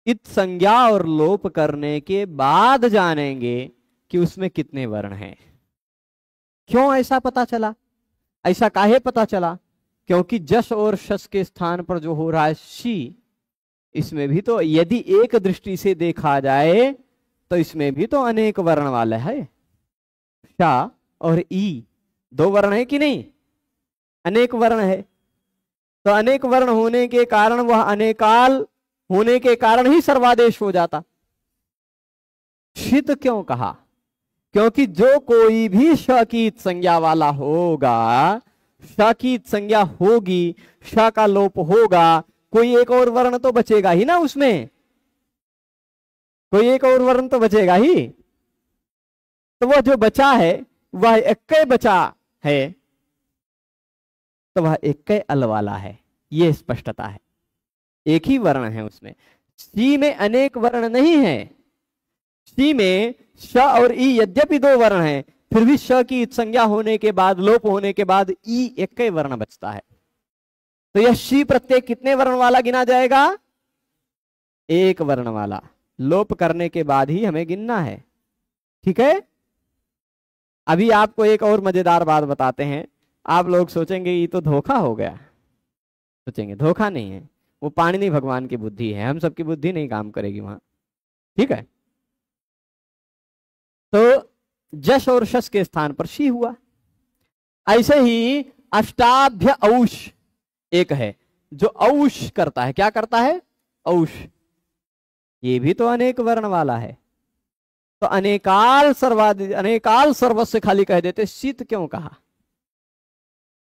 इत संज्ञा और लोप करने के बाद जानेंगे कि उसमें कितने वर्ण हैं। क्यों ऐसा पता चला? ऐसा काहे पता चला? क्योंकि जस और शस के स्थान पर जो हो रहा है शी, इसमें भी तो यदि एक दृष्टि से देखा जाए तो इसमें भी तो अनेक वर्ण वाला है। शा और ई दो वर्ण है कि नहीं? अनेक वर्ण है। तो अनेक वर्ण होने के कारण वह अनेकाल होने के कारण ही सर्वादेश हो जाता। शीत क्यों कहा? क्योंकि जो कोई भी श की संज्ञा वाला होगा, श की संज्ञा होगी, श का लोप होगा, कोई एक और वर्ण तो बचेगा ही ना उसमें, कोई एक और वर्ण तो बचेगा ही। तो वह जो बचा है वह एक बचा है, तो वह एक अल वाला है। यह स्पष्टता है, एक ही वर्ण है उसमें। सी में अनेक वर्ण नहीं है। सी में श और ई यद्यपि दो वर्ण हैं, फिर भी श की संज्ञा होने के बाद, लोप होने के बाद ई एक वर्ण बचता है। तो यह शी प्रत्यय कितने वर्ण वाला गिना जाएगा? एक वर्ण वाला। लोप करने के बाद ही हमें गिनना है। ठीक है, अभी आपको एक और मजेदार बात बताते हैं। आप लोग सोचेंगे ये तो धोखा हो गया, सोचेंगे धोखा नहीं है, वो पाणिनि भगवान की बुद्धि है, हम सबकी बुद्धि नहीं काम करेगी वहां। ठीक है, तो जश और शस के स्थान पर शी हुआ। ऐसे ही अष्टाभ्य औष एक है जो औष करता है। क्या करता है? औष। ये भी तो अनेक वर्ण वाला है। तो अनेकाल अनेकाल सर्वस्व खाली कह देते, शीत क्यों कहा?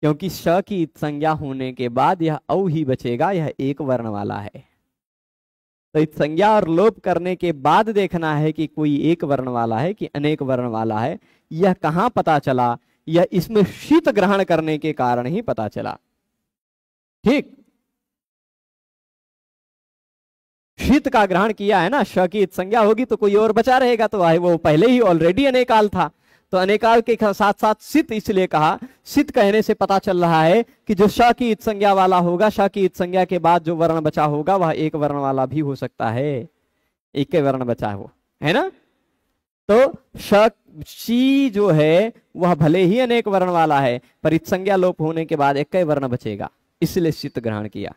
क्योंकि श की संज्ञा होने के बाद यह औ ही बचेगा, यह एक वर्ण वाला है। तो इस संज्ञा और लोप करने के बाद देखना है कि कोई एक वर्ण वाला है कि अनेक वर्ण वाला है। यह कहां पता चला? यह इसमें शीत ग्रहण करने के कारण ही पता चला। ठीक, शीत का ग्रहण किया है ना, श की संज्ञा होगी तो कोई और बचा रहेगा, तो वो पहले ही ऑलरेडी अनेकाल था। तो अनेकाल के साथ साथ सित इसलिए कहा, सित कहने से पता चल रहा है कि जो श की संज्ञा वाला होगा, श की संज्ञा के बाद जो वर्ण बचा होगा वह एक वर्ण वाला भी हो सकता है। एक के वर्ण बचा हो, है ना। तो शी जो है वह भले ही अनेक वर्ण वाला है, पर इत संज्ञा लोप होने के बाद एक वर्ण बचेगा, इसलिए सित ग्रहण किया।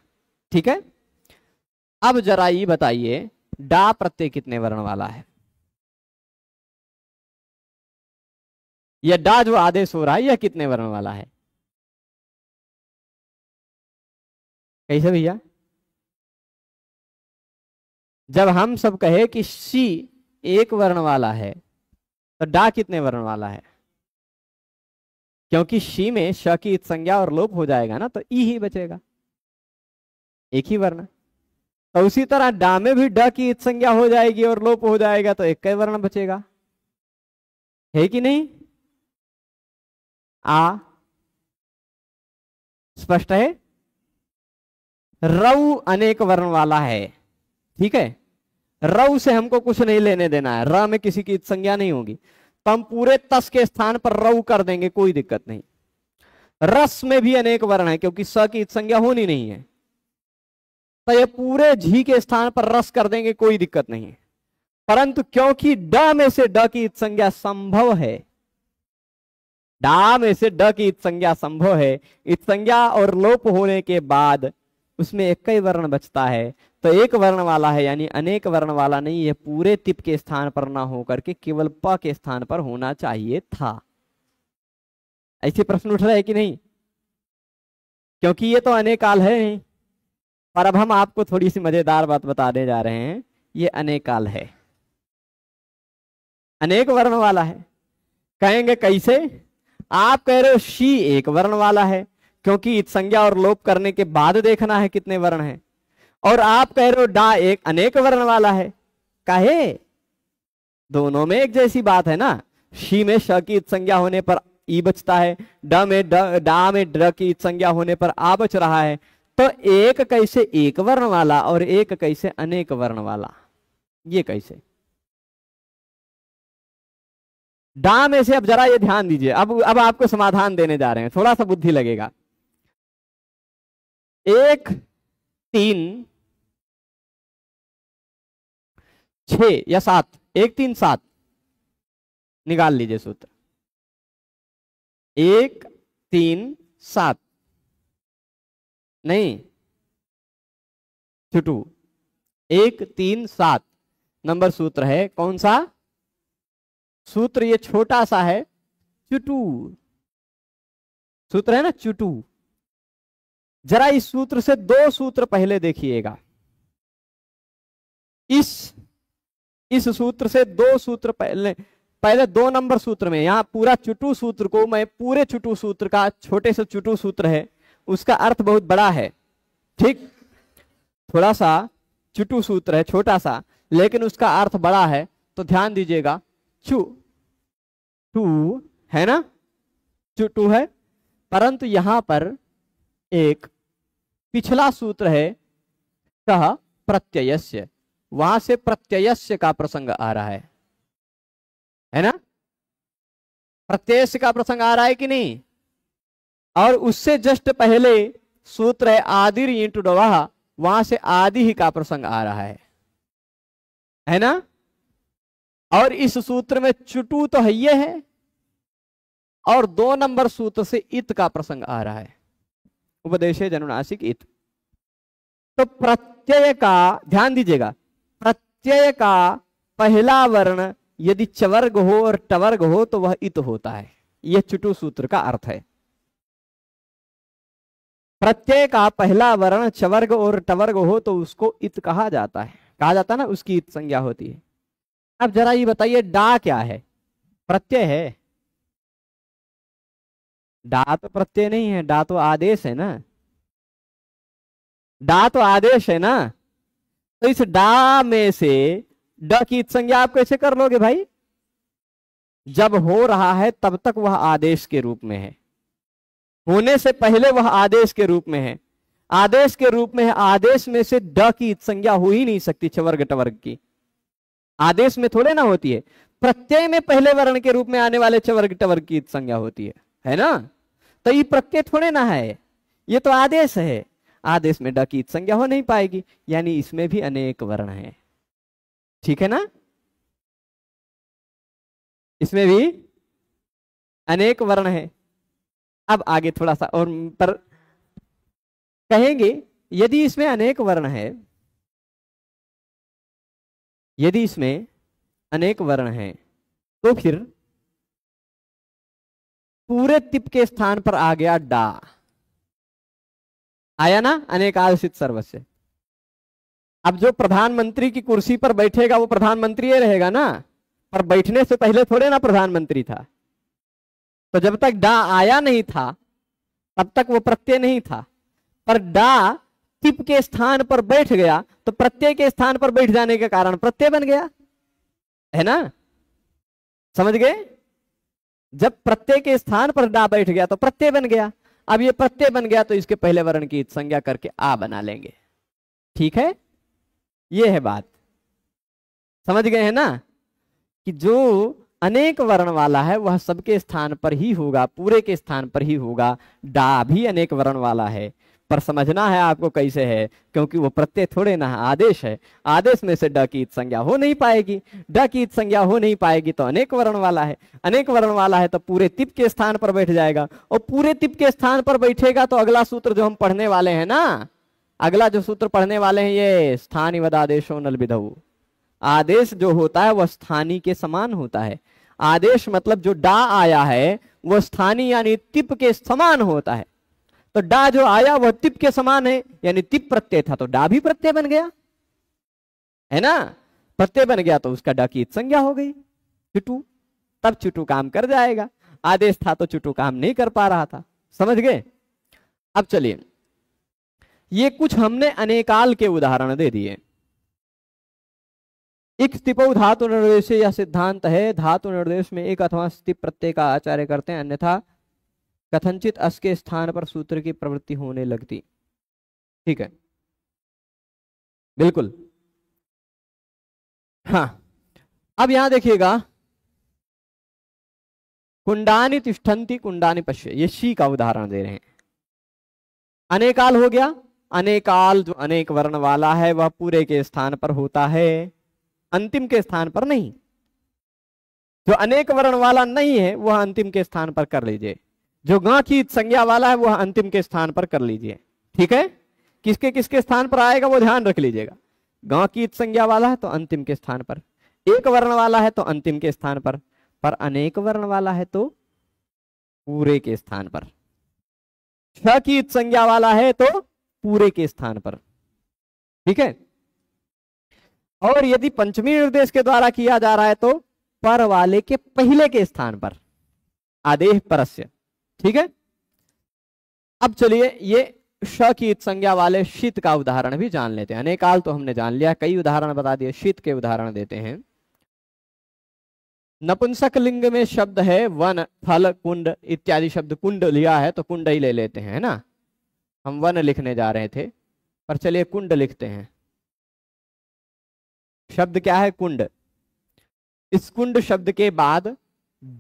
ठीक है, अब जरा ये बताइए डा प्रत्यय कितने वर्ण वाला है? यह डा जो आदेश हो रहा है यह कितने वर्ण वाला है? कैसे भैया? जब हम सब कहे कि शी एक वर्ण वाला है तो डा कितने वर्ण वाला है? क्योंकि शी में श की संज्ञा और लोप हो जाएगा ना, तो ई ही बचेगा, एक ही वर्ण। तो उसी तरह डा में भी ड की संज्ञा हो जाएगी और लोप हो जाएगा, तो एक ही वर्ण बचेगा, है कि नहीं? आ स्पष्ट है। रऊ अनेक वर्ण वाला है। ठीक है, रऊ से हमको कुछ नहीं लेने देना है, र में किसी की संज्ञा नहीं होगी, तो हम पूरे तस के स्थान पर रऊ कर देंगे, कोई दिक्कत नहीं। रस में भी अनेक वर्ण है क्योंकि स की संज्ञा होनी नहीं है, तो ये पूरे झी के स्थान पर रस कर देंगे, कोई दिक्कत नहीं है। परंतु क्योंकि ड में से ड की संज्ञा संभव है, डा में से ड की संज्ञा संभव है, इस संज्ञा और लोप होने के बाद उसमें एक ही वर्ण बचता है, तो एक वर्ण वाला है, यानी अनेक वर्ण वाला नहीं है। पूरे तिप के स्थान पर ना होकर के केवल प के स्थान पर होना चाहिए था। ऐसे प्रश्न उठ रहे हैं कि नहीं? क्योंकि ये तो अनेकाल है नहीं। पर अब हम आपको थोड़ी सी मजेदार बात बताने जा रहे हैं, ये अनेकाल है, अनेक वर्ण वाला है। कहेंगे कैसे? आप कह रहे हो शी एक वर्ण वाला है क्योंकि संज्ञा और लोप करने के बाद देखना है कितने वर्ण हैं, और आप कह रहे हो डा एक अनेक वर्ण वाला है। काहे? दोनों में एक जैसी बात है ना। शी में श की संज्ञा होने पर ई बचता है, डा में ड की संज्ञा होने पर आ बच रहा है, तो एक कैसे एक वर्ण वाला और एक कैसे अनेक वर्ण वाला, ये कैसे? डा में से अब जरा ये ध्यान दीजिए, अब आपको समाधान देने जा रहे हैं, थोड़ा सा बुद्धि लगेगा। 1 3 6 या 7, 1 3 7 निकाल लीजिए सूत्र। 1 3 7 नहीं, छुटू 1 3 7 नंबर सूत्र है। कौन सा सूत्र? ये छोटा सा है, चुटू सूत्र है ना, चुटू। जरा इस सूत्र से 2 सूत्र पहले देखिएगा। इस सूत्र से 2 सूत्र पहले 2 नंबर सूत्र में, यहां पूरा चुटू सूत्र को मैं पूरे चुटू सूत्र का, छोटे से चुटू सूत्र है उसका अर्थ बहुत बड़ा है, ठीक, थोड़ा सा चुटू सूत्र है छोटा सा, लेकिन उसका अर्थ बड़ा है। तो ध्यान दीजिएगा, टू है ना, चुटू है, परंतु यहां पर एक पिछला सूत्र है सह प्रत्ययस्य, वहां से प्रत्ययस्य का प्रसंग आ रहा है ना, प्रत्ययस्य का प्रसंग आ रहा है कि नहीं? और उससे जस्ट पहले सूत्र है आदिर इंटू डवाह, वहां से आदि ही का प्रसंग आ रहा है ना। और इस सूत्र में चुटू तो है ये है, और 2 नंबर सूत्र से इत का प्रसंग आ रहा है, उपदेशे जनुनासिक इत। तो प्रत्यय का ध्यान दीजिएगा, प्रत्यय का पहला वर्ण यदि चवर्ग हो और टवर्ग हो तो वह इत होता है, यह चुटू सूत्र का अर्थ है। प्रत्यय का पहला वर्ण चवर्ग और टवर्ग हो तो उसको इत कहा जाता है, ना, उसकी इत संज्ञा होती है। अब जरा ये बताइए, डा क्या है? प्रत्यय है? डा तो प्रत्यय नहीं है, डा तो आदेश है ना, डा तो आदेश है ना। तो इस डा में से ड की इत संज्ञा आप कैसे कर लोगे भाई? जब हो रहा है तब तक वह आदेश के रूप में है, होने से पहले वह आदेश के रूप में है, आदेश के रूप में है। आदेश में से ड की इत संज्ञा हो ही नहीं सकती चवर्ग टवर्ग की, आदेश में थोड़े ना होती है। प्रत्यय में पहले वर्ण के रूप में आने वाले चवर्ग टवर्ग की इत संज्ञा होती है ना। तो ये प्रत्यय थोड़े ना है, ये तो आदेश है, आदेश में ड की इत संज्ञा हो नहीं पाएगी, यानी इसमें भी अनेक वर्ण है, ठीक है ना, इसमें भी अनेक वर्ण है। अब आगे थोड़ा सा और पर कहेंगे, यदि इसमें अनेक वर्ण है, यदि इसमें अनेक वर्ण है तो फिर पूरे तिप के स्थान पर आ गया डा, आया ना, अनेकादशित सर्वस्य। अब जो प्रधानमंत्री की कुर्सी पर बैठेगा वो प्रधानमंत्री ही रहेगा ना, पर बैठने से पहले थोड़े ना प्रधानमंत्री था। तो जब तक डा आया नहीं था तब तक वो प्रत्यय नहीं था, पर डा तिप के स्थान पर बैठ गया तो प्रत्यय के स्थान पर बैठ जाने के कारण प्रत्यय बन गया, है ना, समझ गए? जब प्रत्यय के स्थान पर डा बैठ गया तो प्रत्यय बन गया। अब ये प्रत्यय बन गया तो इसके पहले वर्ण की संज्ञा करके आ बना लेंगे, ठीक है, ये है बात, समझ गए हैं ना, कि जो अनेक वर्ण वाला है वह सबके स्थान पर ही होगा, पूरे के स्थान पर ही होगा। डा भी अनेक वर्ण वाला है, पर समझना है आपको कैसे है, क्योंकि वो प्रत्यय थोड़े ना है, आदेश है, आदेश में से ड की इत संज्ञा हो नहीं पाएगी, ड की इत संज्ञा हो नहीं पाएगी तो अनेक वर्ण वाला है, अनेक वर्ण वाला है तो पूरे तिप के स्थान पर बैठ जाएगा, और पूरे तिप के स्थान पर बैठेगा तो अगला सूत्र जो हम पढ़ने वाले हैं ना, अगला जो सूत्र पढ़ने वाले हैं ये स्थानी वदादेशो नल विधौ, आदेश जो होता है वह स्थानी के समान होता है। आदेश मतलब जो डा आया है वह स्थानी यानी तिप के समान होता है। तो डा जो आया वह तिप के समान है, यानी तिप प्रत्यय था तो डा भी प्रत्यय बन गया, है ना, प्रत्यय बन गया तो उसका डा की इत संज्ञा हो गई चुटू, तब चुटू काम कर जाएगा। आदेश था तो चुटू काम नहीं कर पा रहा था, समझ गए? अब चलिए, ये कुछ हमने अनेकाल के उदाहरण दे दिए। एक स्तिपौ धातु निर्देश यह सिद्धांत है, धातु निर्देश में एक अथवा स्तिप प्रत्यय का आचार्य करते हैं, अन्यथा कथनचित अस के स्थान पर सूत्र की प्रवृत्ति होने लगती। ठीक है, बिल्कुल। हाँ, अब यहां देखिएगा, कुंडानी तिष्ठन्ति कुंडानी पश्य, ये शी का उदाहरण दे रहे हैं। अनेकाल हो गया, अनेकाल जो अनेक वर्ण वाला है वह पूरे के स्थान पर होता है, अंतिम के स्थान पर नहीं। जो अनेक वर्ण वाला नहीं है वह अंतिम के स्थान पर कर लीजिए, जो गा की संज्ञा वाला है वह अंतिम के स्थान पर कर लीजिए। ठीक है, किसके किसके स्थान पर आएगा वो ध्यान रख लीजिएगा। गा की संज्ञा वाला है तो अंतिम के स्थान पर, एक वर्ण वाला है तो अंतिम के स्थान पर अनेक वर्ण वाला है तो पूरे के स्थान पर, छ की संज्ञा वाला है तो पूरे के स्थान पर। ठीक है, और यदि पंचमी निर्देश के द्वारा किया जा रहा है तो पर वाले के पहले के स्थान पर, आदेश परस्य। ठीक है, अब चलिए ये श की संज्ञा वाले शीत का उदाहरण भी जान लेते हैं। अनेकाल तो हमने जान लिया, कई उदाहरण बता दिए, शीत के उदाहरण देते हैं। नपुंसक लिंग में शब्द है वन, फल, कुंड इत्यादि शब्द, कुंड लिया है तो कुंड ही ले लेते हैं, है ना। हम वन लिखने जा रहे थे पर चलिए कुंड लिखते हैं। शब्द क्या है? कुंड। इस कुंड शब्द के बाद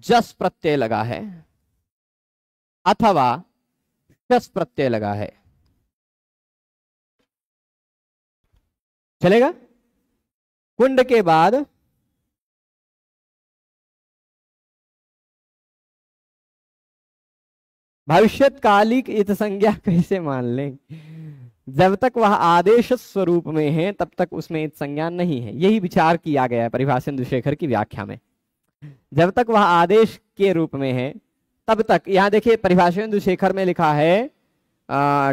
जस प्रत्यय लगा है अथवा शस प्रत्यय लगा है, चलेगा। कुंड के बाद भविष्यत्कालिक इत संज्ञा कैसे मान लें? जब तक वह आदेश स्वरूप में है तब तक उसमें इत संज्ञा नहीं है, यही विचार किया गया है परिभाषेंदु शेखर की व्याख्या में। जब तक वह आदेश के रूप में है तब तक, यहां देखिए परिभाषेंदु शेखर में लिखा है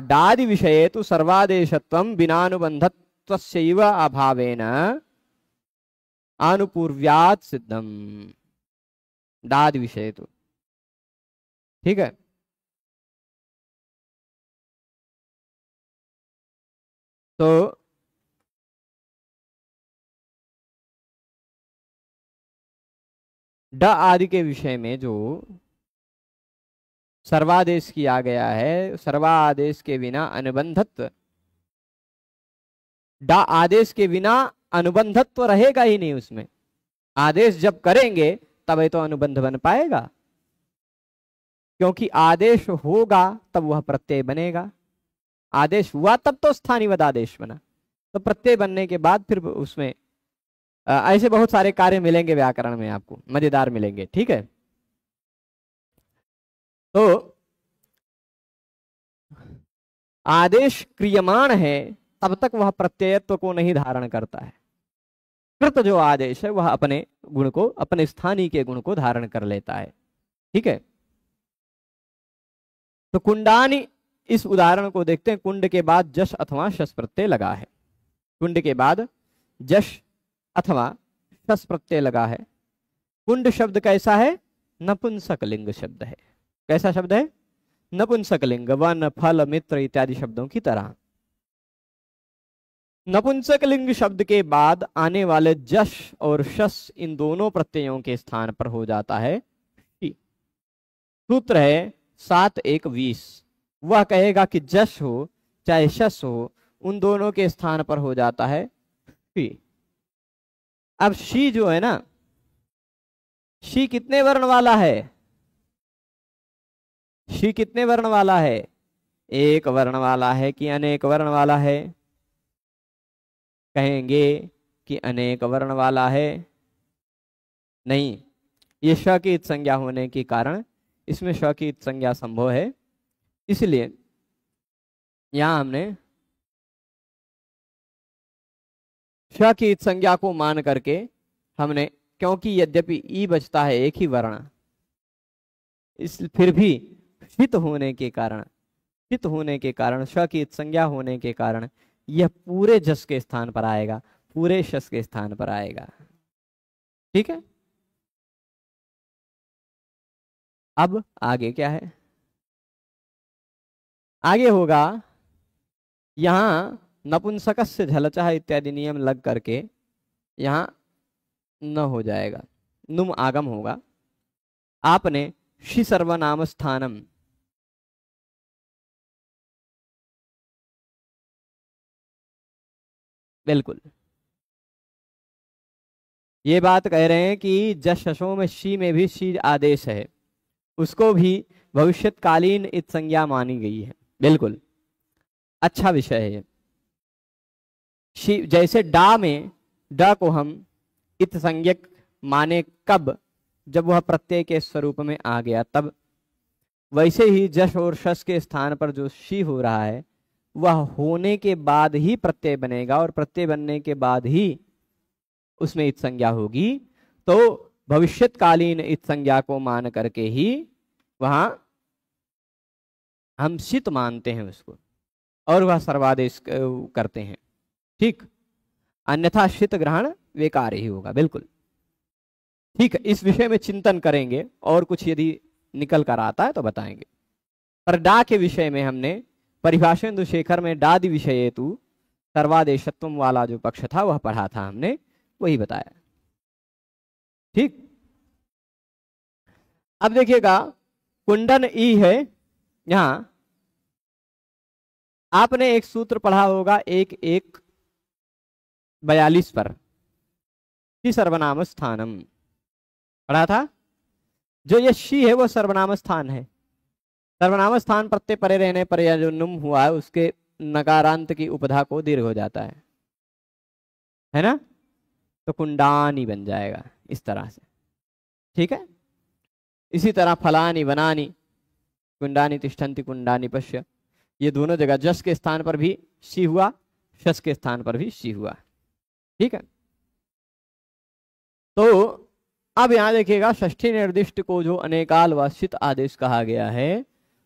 डादि विषये तो सर्वादेशत्वं बिनानुबंधत्वस्यैव अभावेन आनुपूर्व्यात् सिद्धम, डादि विषय तो। ठीक है, तो ड आदि के विषय में जो सर्वादेश किया गया है, सर्वादेश के बिना अनुबंधत्व, ड आदेश के बिना अनुबंधत्व रहेगा ही नहीं उसमें। आदेश जब करेंगे तब तो अनुबंध बन पाएगा, क्योंकि आदेश होगा तब वह प्रत्यय बनेगा। आदेश हुआ तब तो स्थानिवद आदेश बना, तो प्रत्यय बनने के बाद फिर उसमें ऐसे बहुत सारे कार्य मिलेंगे व्याकरण में, आपको मजेदार मिलेंगे। ठीक है, तो आदेश क्रियमाण है तब तक वह प्रत्ययत्व को नहीं धारण करता है। कृत जो आदेश है वह अपने गुण को, अपने स्थानीय के गुण को धारण कर लेता है। ठीक है, तो कुंडानी, इस उदाहरण को देखते हैं। कुंड के बाद जश अथवा शस प्रत्यय लगा है, कुंड के बाद जश अथवा शस प्रत्यय लगा है। कुंड शब्द कैसा है? नपुंसक लिंग शब्द है। कैसा शब्द है? नपुंसक लिंग, वन, फल, मित्र इत्यादि शब्दों की तरह। नपुंसक लिंग शब्द के बाद आने वाले जश और शस, इन दोनों प्रत्ययों के स्थान पर हो जाता है शी। सूत्र है 7 1 20, वह कहेगा कि जश हो चाहे शस हो, उन दोनों के स्थान पर हो जाता है शी। अब शी जो है ना, शी कितने वर्ण वाला है? शी कितने वर्ण वाला है? एक वर्ण वाला है कि अनेक वर्ण वाला है? कहेंगे कि अनेक वर्ण वाला है। नहीं, ये श की इत संज्ञा होने के कारण इसमें श की इत संज्ञा संभव है, इसलिए यहां हमने श की इत संज्ञा को मान करके हमने, क्योंकि यद्यपि ई बचता है एक ही वर्ण, इस फिर भी षित होने के कारण, षित होने के कारण, श की इत संज्ञा होने के कारण यह पूरे जस के स्थान पर आएगा, पूरे शस के स्थान पर आएगा। ठीक है, अब आगे क्या है? आगे होगा यहां नपुंसकस्य झलचः इत्यादि नियम लग करके यहां न हो जाएगा, नुम आगम होगा। आपने शी सर्वनाम स्थानम, बिल्कुल ये बात कह रहे हैं कि जशों में शी में भी शी आदेश है, उसको भी भविष्यकालीन इत संज्ञा मानी गई है। बिल्कुल अच्छा विषय है। शी जैसे डा में ड को हम इत संज्ञक माने कब, जब वह प्रत्यय के स्वरूप में आ गया तब, वैसे ही जश और शश के स्थान पर जो शी हो रहा है वह होने के बाद ही प्रत्यय बनेगा, और प्रत्यय बनने के बाद ही उसमें इत संज्ञा होगी। तो भविष्यकालीन इत संज्ञा को मान करके ही वहां हम शीत मानते हैं उसको, और वह सर्वादेश करते हैं। ठीक, अन्यथा शीत ग्रहण बेकार ही होगा। बिल्कुल ठीक है, इस विषय में चिंतन करेंगे, और कुछ यदि निकल कर आता है तो बताएंगे। पर डा के विषय में हमने परिभाषेन्दु शेखर में डादि विषय हेतु सर्वादेशत्व वाला जो पक्ष था वह पढ़ा था, हमने वही बताया। ठीक, अब देखिएगा कुंडन ई है। यहां आपने एक सूत्र पढ़ा होगा 1:1:42 पर कि सर्वनाम स्थानम पढ़ा था। जो ये शी है वो सर्वनाम स्थान है। सर्वनाम स्थान प्रत्यय परे रहने पर या जो नुम हुआ है उसके नकारांत की उपधा को दीर्घ हो जाता है ना, तो कुंडानी बन जाएगा इस तरह से। ठीक है, इसी तरह फलानी वनानी कुंडानी तिष्ठन्ति कुंडानी पश्य, ये दोनों जगह जस के स्थान पर भी शी हुआ, शस के स्थान पर भी शी हुआ। ठीक है, तो अब यहां देखिएगा षष्ठी निर्दिष्ट को जो अनेकाल व शीत आदेश कहा गया है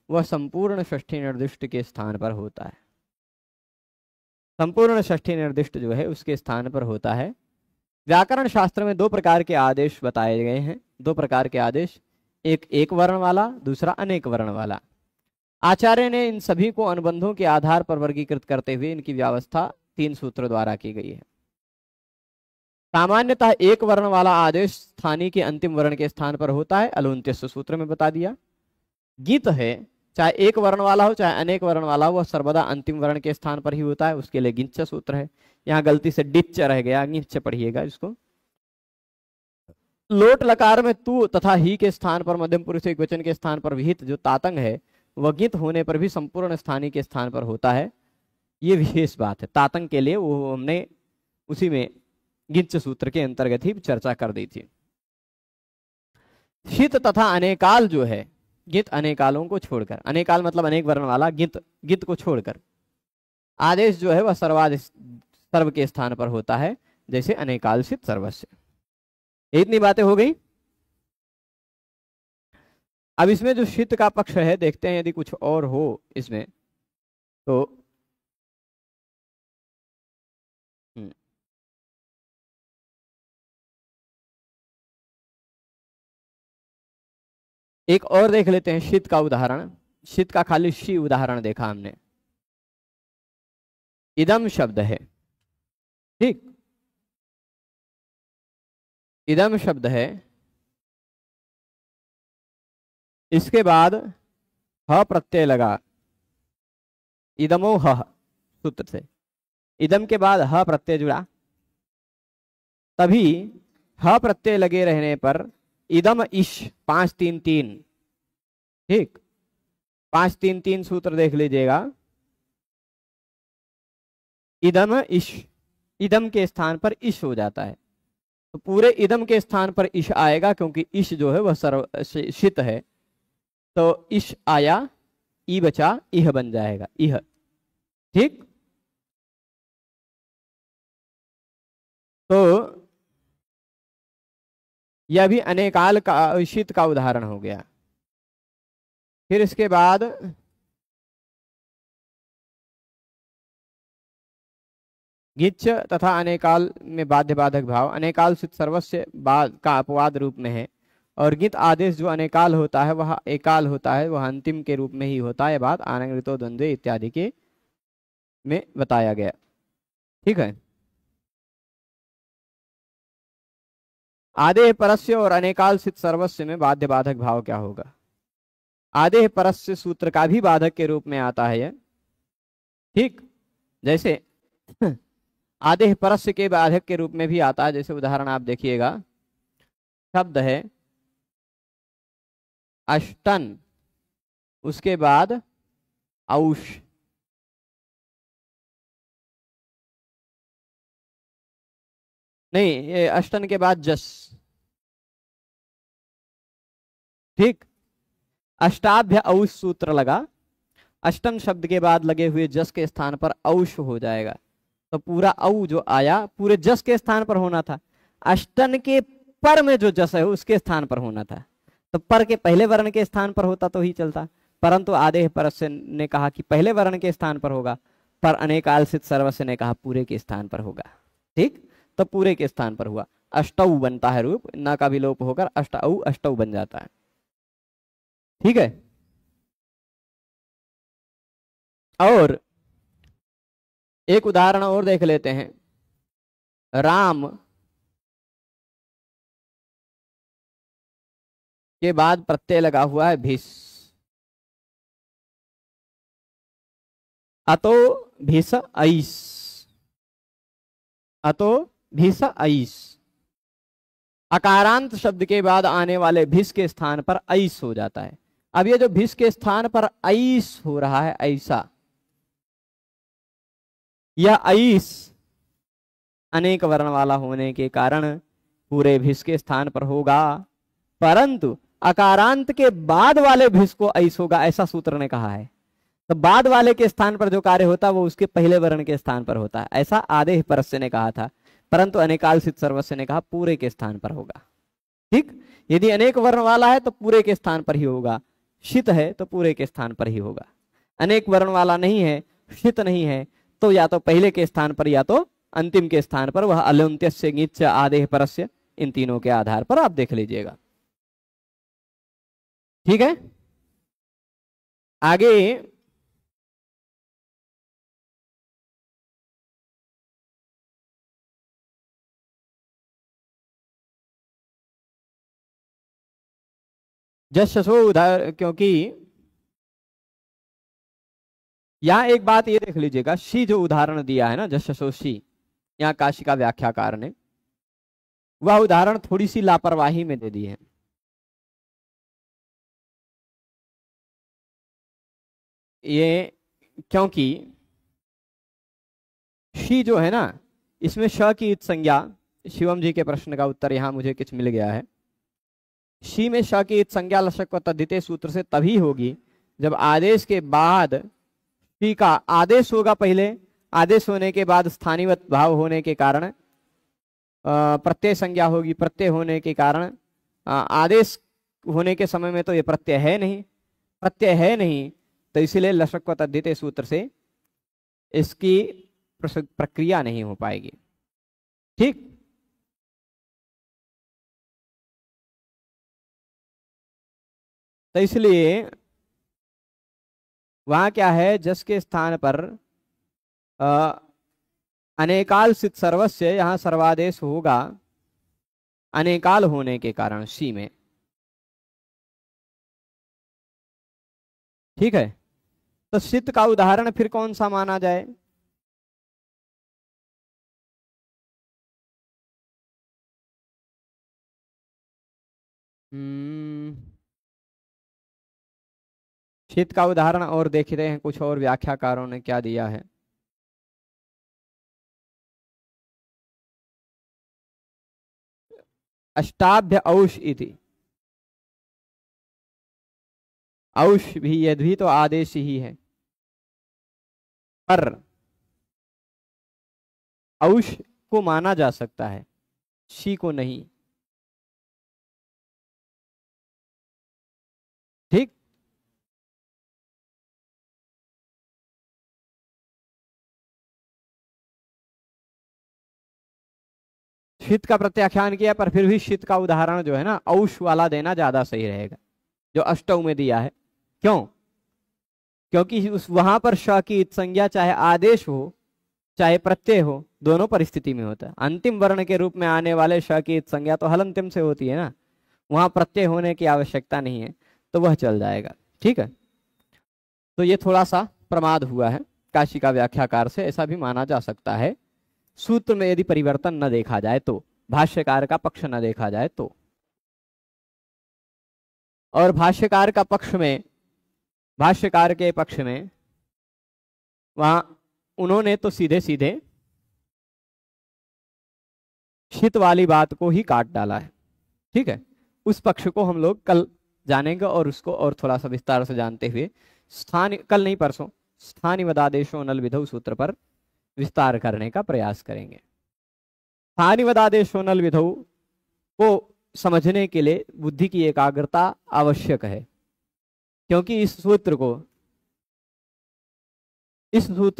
वह संपूर्ण षष्ठी निर्दिष्ट के स्थान पर होता है। संपूर्ण षष्ठी निर्दिष्ट जो है उसके स्थान पर होता है। व्याकरण शास्त्र में दो प्रकार के आदेश बताए गए हैं, दो प्रकार के आदेश, एक वर्ण वाला, दूसरा अनेक वर्ण वाला। आचार्य ने इन सभी को अनुबंधों के आधार पर वर्गीकृत करते हुए इनकी व्यवस्था 3 सूत्र द्वारा की गई है। सामान्यतः एक वर्ण वाला आदेश स्थानीय के अंतिम वर्ण के स्थान पर होता है, अलून्त्यस्य सूत्र में बता दिया। गीत है, चाहे एक वर्ण वाला हो चाहे अनेक वर्ण वाला हो, वह सर्वदा अंतिम वर्ण के स्थान पर ही होता है, उसके लिए गिंच सूत्र है। यहाँ गलती से डिच्च रह गया, गिंच पढ़िएगा इसको। लोट लकार में तू तथा ही के स्थान पर मध्यम पुरुष एक वचन के स्थान पर विहित जो तातंग है वह गित होने पर भी संपूर्ण स्थानीय के स्थान पर होता है। ये विशेष बात है, तातंग के लिए वो हमने उसी में गिंच सूत्र के अंतर्गत ही चर्चा कर दी थी। शीत तथा अनेकाल जो है, गित अनेकालों को छोड़कर, अनेकाल मतलब अनेक वर्ण वाला, गित को छोड़कर आदेश जो है वह सर्व के स्थान पर होता है, जैसे अनेकाल शीत सर्वस्य। इतनी बातें हो गई। अब इसमें जो शीत का पक्ष है देखते हैं, यदि कुछ और हो इसमें तो एक और देख लेते हैं शीत का उदाहरण। शीत का खाली शी उदाहरण देखा हमने। इदम शब्द है, ठीक, इदम शब्द है, इसके बाद ह प्रत्यय लगा, इदमो ह सूत्र से, इदम के बाद ह प्रत्यय जुड़ा, तभी ह प्रत्यय लगे रहने पर इदम इश 5-3-3, ठीक, 5-3-3 सूत्र देख लीजिएगा। इदम इश, इदम के स्थान पर इश हो जाता है, तो पूरे इदम के स्थान पर इश आएगा, क्योंकि इश जो है वह सर्व शीत है, तो इश आया, ई बचा, इह बन जाएगा, इह, ठीक। तो यह भी अनेकाल का शीत का उदाहरण हो गया। फिर इसके बाद गिच्छ तथा अनेकाल में बाध्य बाधक भाव, अनेकाल शीत सर्वस्य का अपवाद रूप में है, और गित आदेश जो अनेकाल होता है वह एकाल होता है, वह अंतिम के रूप में ही होता है। बात आनंगृतो द्वंद्वे इत्यादि के में बताया गया, ठीक है। आदेह परस्य और अनेकाल शीत सर्वस्य में बाध्य बाधक भाव क्या होगा? आदेह परस्य सूत्र का भी बाधक के रूप में आता है यह, ठीक। जैसे आदेह परस्य के बाधक के रूप में भी आता है। जैसे उदाहरण आप देखिएगा, शब्द है अष्टन, उसके बाद औष, नहीं ये अष्टन के बाद जस, ठीक, अष्टाभ्य औष सूत्र लगा, अष्टन शब्द के बाद लगे हुए जस के स्थान पर औष हो जाएगा, तो पूरा औ जो आया पूरे जस के स्थान पर होना था। अष्टन के पर में जो जस है उसके स्थान पर होना था, तो पर के पहले वर्ण के स्थान पर होता तो ही चलता, परंतु आदेह परस्य ने कहा कि पहले वर्ण के स्थान पर होगा, पर अनेकालसित सर्वस्य ने कहा पूरे के स्थान पर होगा। ठीक, तो पूरे के स्थान पर हुआ, अष्टौ बनता है रूप, न का विलोप होकर अष्टौ अष्टौ बन जाता है। ठीक है, और एक उदाहरण और देख लेते हैं। राम के बाद प्रत्यय लगा हुआ है भिस, अतो भिस ऐस, अतो भिस ऐस, अकारांत शब्द के बाद आने वाले भिस के स्थान पर ऐस हो जाता है। अब ये जो भिस के स्थान पर ऐस हो रहा है, ऐसा, यह ऐस अनेक वर्ण वाला होने के कारण पूरे भिस के स्थान पर होगा, परंतु अकारांत के बाद वाले भिस को ऐस होगा, ऐसा सूत्र ने कहा है। तो बाद वाले के स्थान पर जो कार्य होता है वो उसके पहले वर्ण के स्थान पर होता है, ऐसा आदेह परस्य ने कहा था, परंतु अनेकालसित सर्वस्य ने कहा पूरे के स्थान पर होगा। ठीक, यदि अनेक वर्ण वाला है तो पूरे के स्थान पर ही होगा, शित है तो पूरे के स्थान पर ही होगा। अनेक वर्ण वाला नहीं है, शित नहीं है, तो या तो पहले के स्थान पर या तो अंतिम के स्थान पर, वह अलंत्यस्य ङिच्च आदेह परस्य, इन तीनों के आधार पर आप देख लीजिएगा। ठीक है, आगे जसो उदाहरण, क्योंकि यहां एक बात ये देख लीजिएगा, शी जो उदाहरण दिया है ना, जसो शी, यहाँ काशी का व्याख्याकार ने वह उदाहरण थोड़ी सी लापरवाही में दे दी है। ये क्योंकि शी जो है ना, इसमें श की इत संज्ञा, शिवम जी के प्रश्न का उत्तर यहां मुझे कुछ मिल गया है। शी में श की इत संज्ञा लशक व तद्धिते सूत्र से तभी होगी जब आदेश के बाद शी का आदेश होगा, पहले आदेश होने के बाद स्थानीवत भाव होने के कारण प्रत्यय संज्ञा होगी, प्रत्यय होने के कारण आदेश होने के समय में तो ये प्रत्यय है नहीं, प्रत्यय है नहीं, तो इसलिए लशक व तद्धिते सूत्र से इसकी प्रक्रिया नहीं हो पाएगी। ठीक, तो इसलिए वहां क्या है, जस के स्थान पर अनेकाल सित सर्वस्य, यहां सर्वादेश होगा अनेकाल होने के कारण सी में। ठीक है, तो सित का उदाहरण फिर कौन सा माना जाए? शीत का उदाहरण और देखते हैं कुछ और व्याख्याकारों ने क्या दिया है। अष्टाभ्य औष इति, औष भी यद भी तो आदेश ही है, पर औष को माना जा सकता है, शी को नहीं। ठीक, शीत का प्रत्याख्यान किया, पर फिर भी शीत का उदाहरण जो है ना औष वाला देना ज्यादा सही रहेगा, जो अष्टौ में दिया है। क्यों? क्योंकि उस वहां पर श की संज्ञा चाहे आदेश हो चाहे प्रत्यय हो, दोनों परिस्थिति में होता है। अंतिम वर्ण के रूप में आने वाले श की संज्ञा तो हलंतिम से होती है ना, वहां प्रत्यय होने की आवश्यकता नहीं है, तो वह चल जाएगा। ठीक है, तो ये थोड़ा सा प्रमाद हुआ है काशी का व्याख्याकार से, ऐसा भी माना जा सकता है सूत्र में यदि परिवर्तन न देखा जाए तो, भाष्यकार का पक्ष न देखा जाए तो। और भाष्यकार का पक्ष में, भाष्यकार के पक्ष में वहां उन्होंने तो सीधे सीधे शीत वाली बात को ही काट डाला है। ठीक है, उस पक्ष को हम लोग कल जानेंगे और उसको और थोड़ा सा विस्तार से जानते हुए कल नहीं परसों स्थानिवदादेशो नल विधौ सूत्र पर विस्तार करने का प्रयास करेंगे। स्थानिवदादेशो नल विधौ को समझने के लिए बुद्धि की एकाग्रता आवश्यक है, क्योंकि इस सूत्र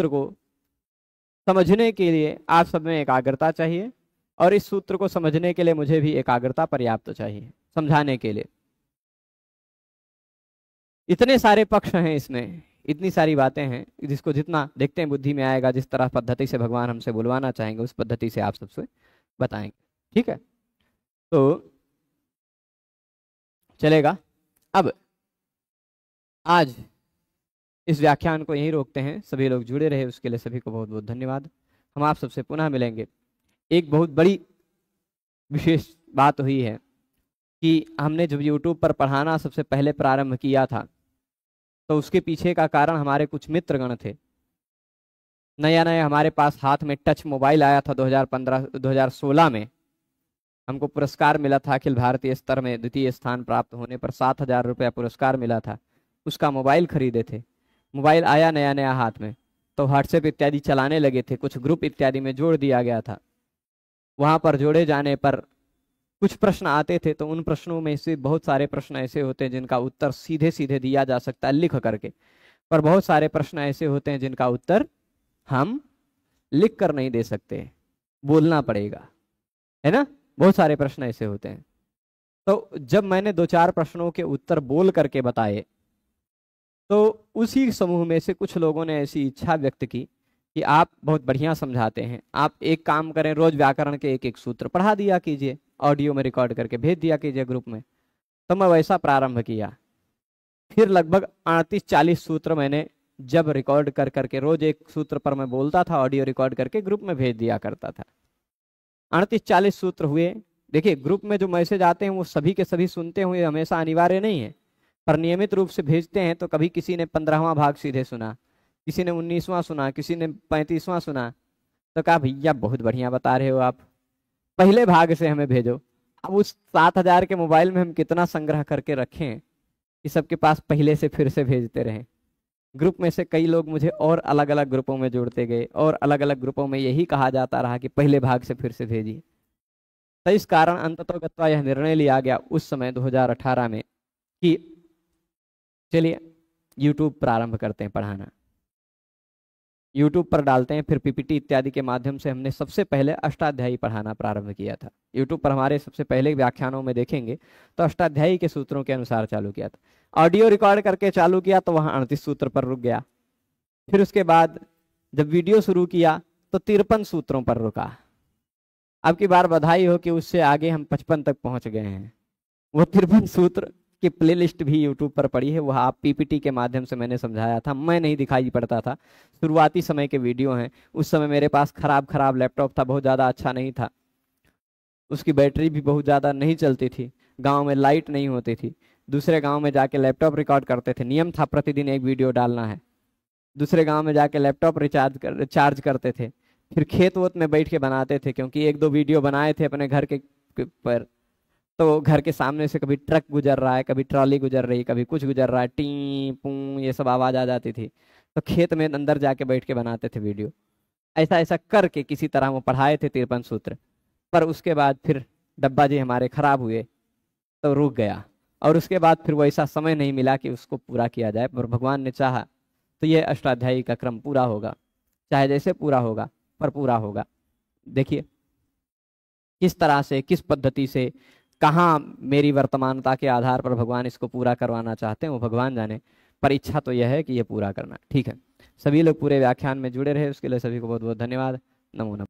को समझने के लिए आप सब में एकाग्रता चाहिए, और इस सूत्र को समझने के लिए मुझे भी एकाग्रता पर्याप्त चाहिए समझाने के लिए। इतने सारे पक्ष हैं इसमें, इतनी सारी बातें हैं, जिसको जितना देखते हैं बुद्धि में आएगा, जिस तरह पद्धति से भगवान हमसे बुलवाना चाहेंगे उस पद्धति से आप सबसे बताएंगे। ठीक है, तो चलेगा। अब आज इस व्याख्यान को यहीं रोकते हैं। सभी लोग जुड़े रहे उसके लिए सभी को बहुत बहुत धन्यवाद। हम आप सबसे पुनः मिलेंगे। एक बहुत बड़ी विशेष बात हुई है कि हमने जब YouTube पर पढ़ाना सबसे पहले प्रारंभ किया था, तो उसके पीछे का कारण हमारे कुछ मित्रगण थे। नया नया हमारे पास हाथ में टच मोबाइल आया था 2016 में। हमको पुरस्कार मिला था, अखिल भारतीय स्तर में द्वितीय स्थान प्राप्त होने पर 7,000 रुपया पुरस्कार मिला था। उसका मोबाइल खरीदे थे। मोबाइल आया नया नया हाथ में, तो व्हाट्सएप इत्यादि चलाने लगे थे, कुछ ग्रुप इत्यादि में जोड़ दिया गया था। वहाँ पर जोड़े जाने पर कुछ प्रश्न आते थे, तो उन प्रश्नों में से बहुत सारे प्रश्न ऐसे होते हैं जिनका उत्तर सीधे सीधे दिया जा सकता है लिख करके, पर बहुत सारे प्रश्न ऐसे होते हैं जिनका उत्तर हम लिख कर नहीं दे सकते, बोलना पड़ेगा, है ना। बहुत सारे प्रश्न ऐसे होते हैं। तो जब मैंने 2-4 प्रश्नों के उत्तर बोल करके बताए, तो उसी समूह में से कुछ लोगों ने ऐसी इच्छा व्यक्त की कि आप बहुत बढ़िया समझाते हैं, आप एक काम करें, रोज व्याकरण के एक एक सूत्र पढ़ा दिया कीजिए, ऑडियो में रिकॉर्ड करके भेज दिया कीजिए ग्रुप में। तो मैं वैसा प्रारंभ किया। फिर लगभग 38-40 सूत्र मैंने जब रिकॉर्ड कर करके, रोज एक सूत्र पर मैं बोलता था, ऑडियो रिकॉर्ड करके ग्रुप में भेज दिया करता था। 38-40 सूत्र हुए। देखिए, ग्रुप में जो मैसेज आते हैं वो सभी के सभी सुनते हुए हमेशा अनिवार्य नहीं है, पर नियमित रूप से भेजते हैं। तो कभी किसी ने 15वां भाग सीधे सुना, किसी ने 19वां सुना, किसी ने 35वां सुना, तो कहा भैया बहुत बढ़िया बता रहे हो आप, पहले भाग से हमें भेजो। अब उस 7,000 के मोबाइल में हम कितना संग्रह करके रखें कि सबके पास पहले से फिर से भेजते रहें। ग्रुप में से कई लोग मुझे और अलग अलग ग्रुपों में जोड़ते गए, और अलग अलग ग्रुपों में यही कहा जाता रहा कि पहले भाग से फिर से भेजिए। तो इस कारण अंततः यह निर्णय लिया गया उस समय 2018 में कि चलिए YouTube प्रारंभ करते हैं पढ़ाना, YouTube पर डालते हैं। फिर PPT इत्यादि के माध्यम से हमने सबसे पहले अष्टाध्यायी पढ़ाना प्रारंभ किया था। YouTube पर हमारे सबसे पहले व्याख्यानों में देखेंगे तो अष्टाध्यायी के सूत्रों के अनुसार चालू किया था। ऑडियो रिकॉर्ड करके चालू किया तो वहाँ 38 सूत्र पर रुक गया। फिर उसके बाद जब वीडियो शुरू किया तो 53 सूत्रों पर रुका। अब की बार बधाई हो कि उससे आगे हम 55 तक पहुंच गए हैं। वो 53 सूत्र की प्लेलिस्ट भी YouTube पर पड़ी है, वह आप PPT के माध्यम से मैंने समझाया था, मैं नहीं दिखाई पड़ता था। शुरुआती समय के वीडियो हैं। उस समय मेरे पास खराब लैपटॉप था, बहुत ज़्यादा अच्छा नहीं था, उसकी बैटरी भी बहुत ज़्यादा नहीं चलती थी, गांव में लाइट नहीं होती थी। दूसरे गांव में जाके लैपटॉप रिकॉर्ड करते थे, नियम था प्रतिदिन एक वीडियो डालना है। दूसरे गांव में जाके लैपटॉप चार्ज करते थे, फिर खेत वोत में बैठ के बनाते थे, क्योंकि 1-2 वीडियो बनाए थे अपने घर के पर। तो घर के सामने से कभी ट्रक गुजर रहा है, कभी ट्रॉली गुजर रही है, कभी कुछ गुजर रहा है, टी पू ये सब आवाज़ आ जाती थी। तो खेत में अंदर जाके बैठ के बनाते थे वीडियो। ऐसा ऐसा करके किसी तरह वो पढ़ाए थे 53 सूत्र। पर उसके बाद फिर डब्बा जी हमारे खराब हुए तो रुक गया, और उसके बाद फिर वो ऐसा समय नहीं मिला कि उसको पूरा किया जाए। पर भगवान ने चाहा तो ये अष्टाध्यायी का क्रम पूरा होगा, चाहे जैसे पूरा होगा पर पूरा होगा। देखिए किस तरह से, किस पद्धति से, कहाँ मेरी वर्तमानता के आधार पर भगवान इसको पूरा करवाना चाहते हैं वो भगवान जाने, पर इच्छा तो यह है कि ये पूरा करना। ठीक है, सभी लोग पूरे व्याख्यान में जुड़े रहे उसके लिए सभी को बहुत बहुत धन्यवाद। नमो नमः।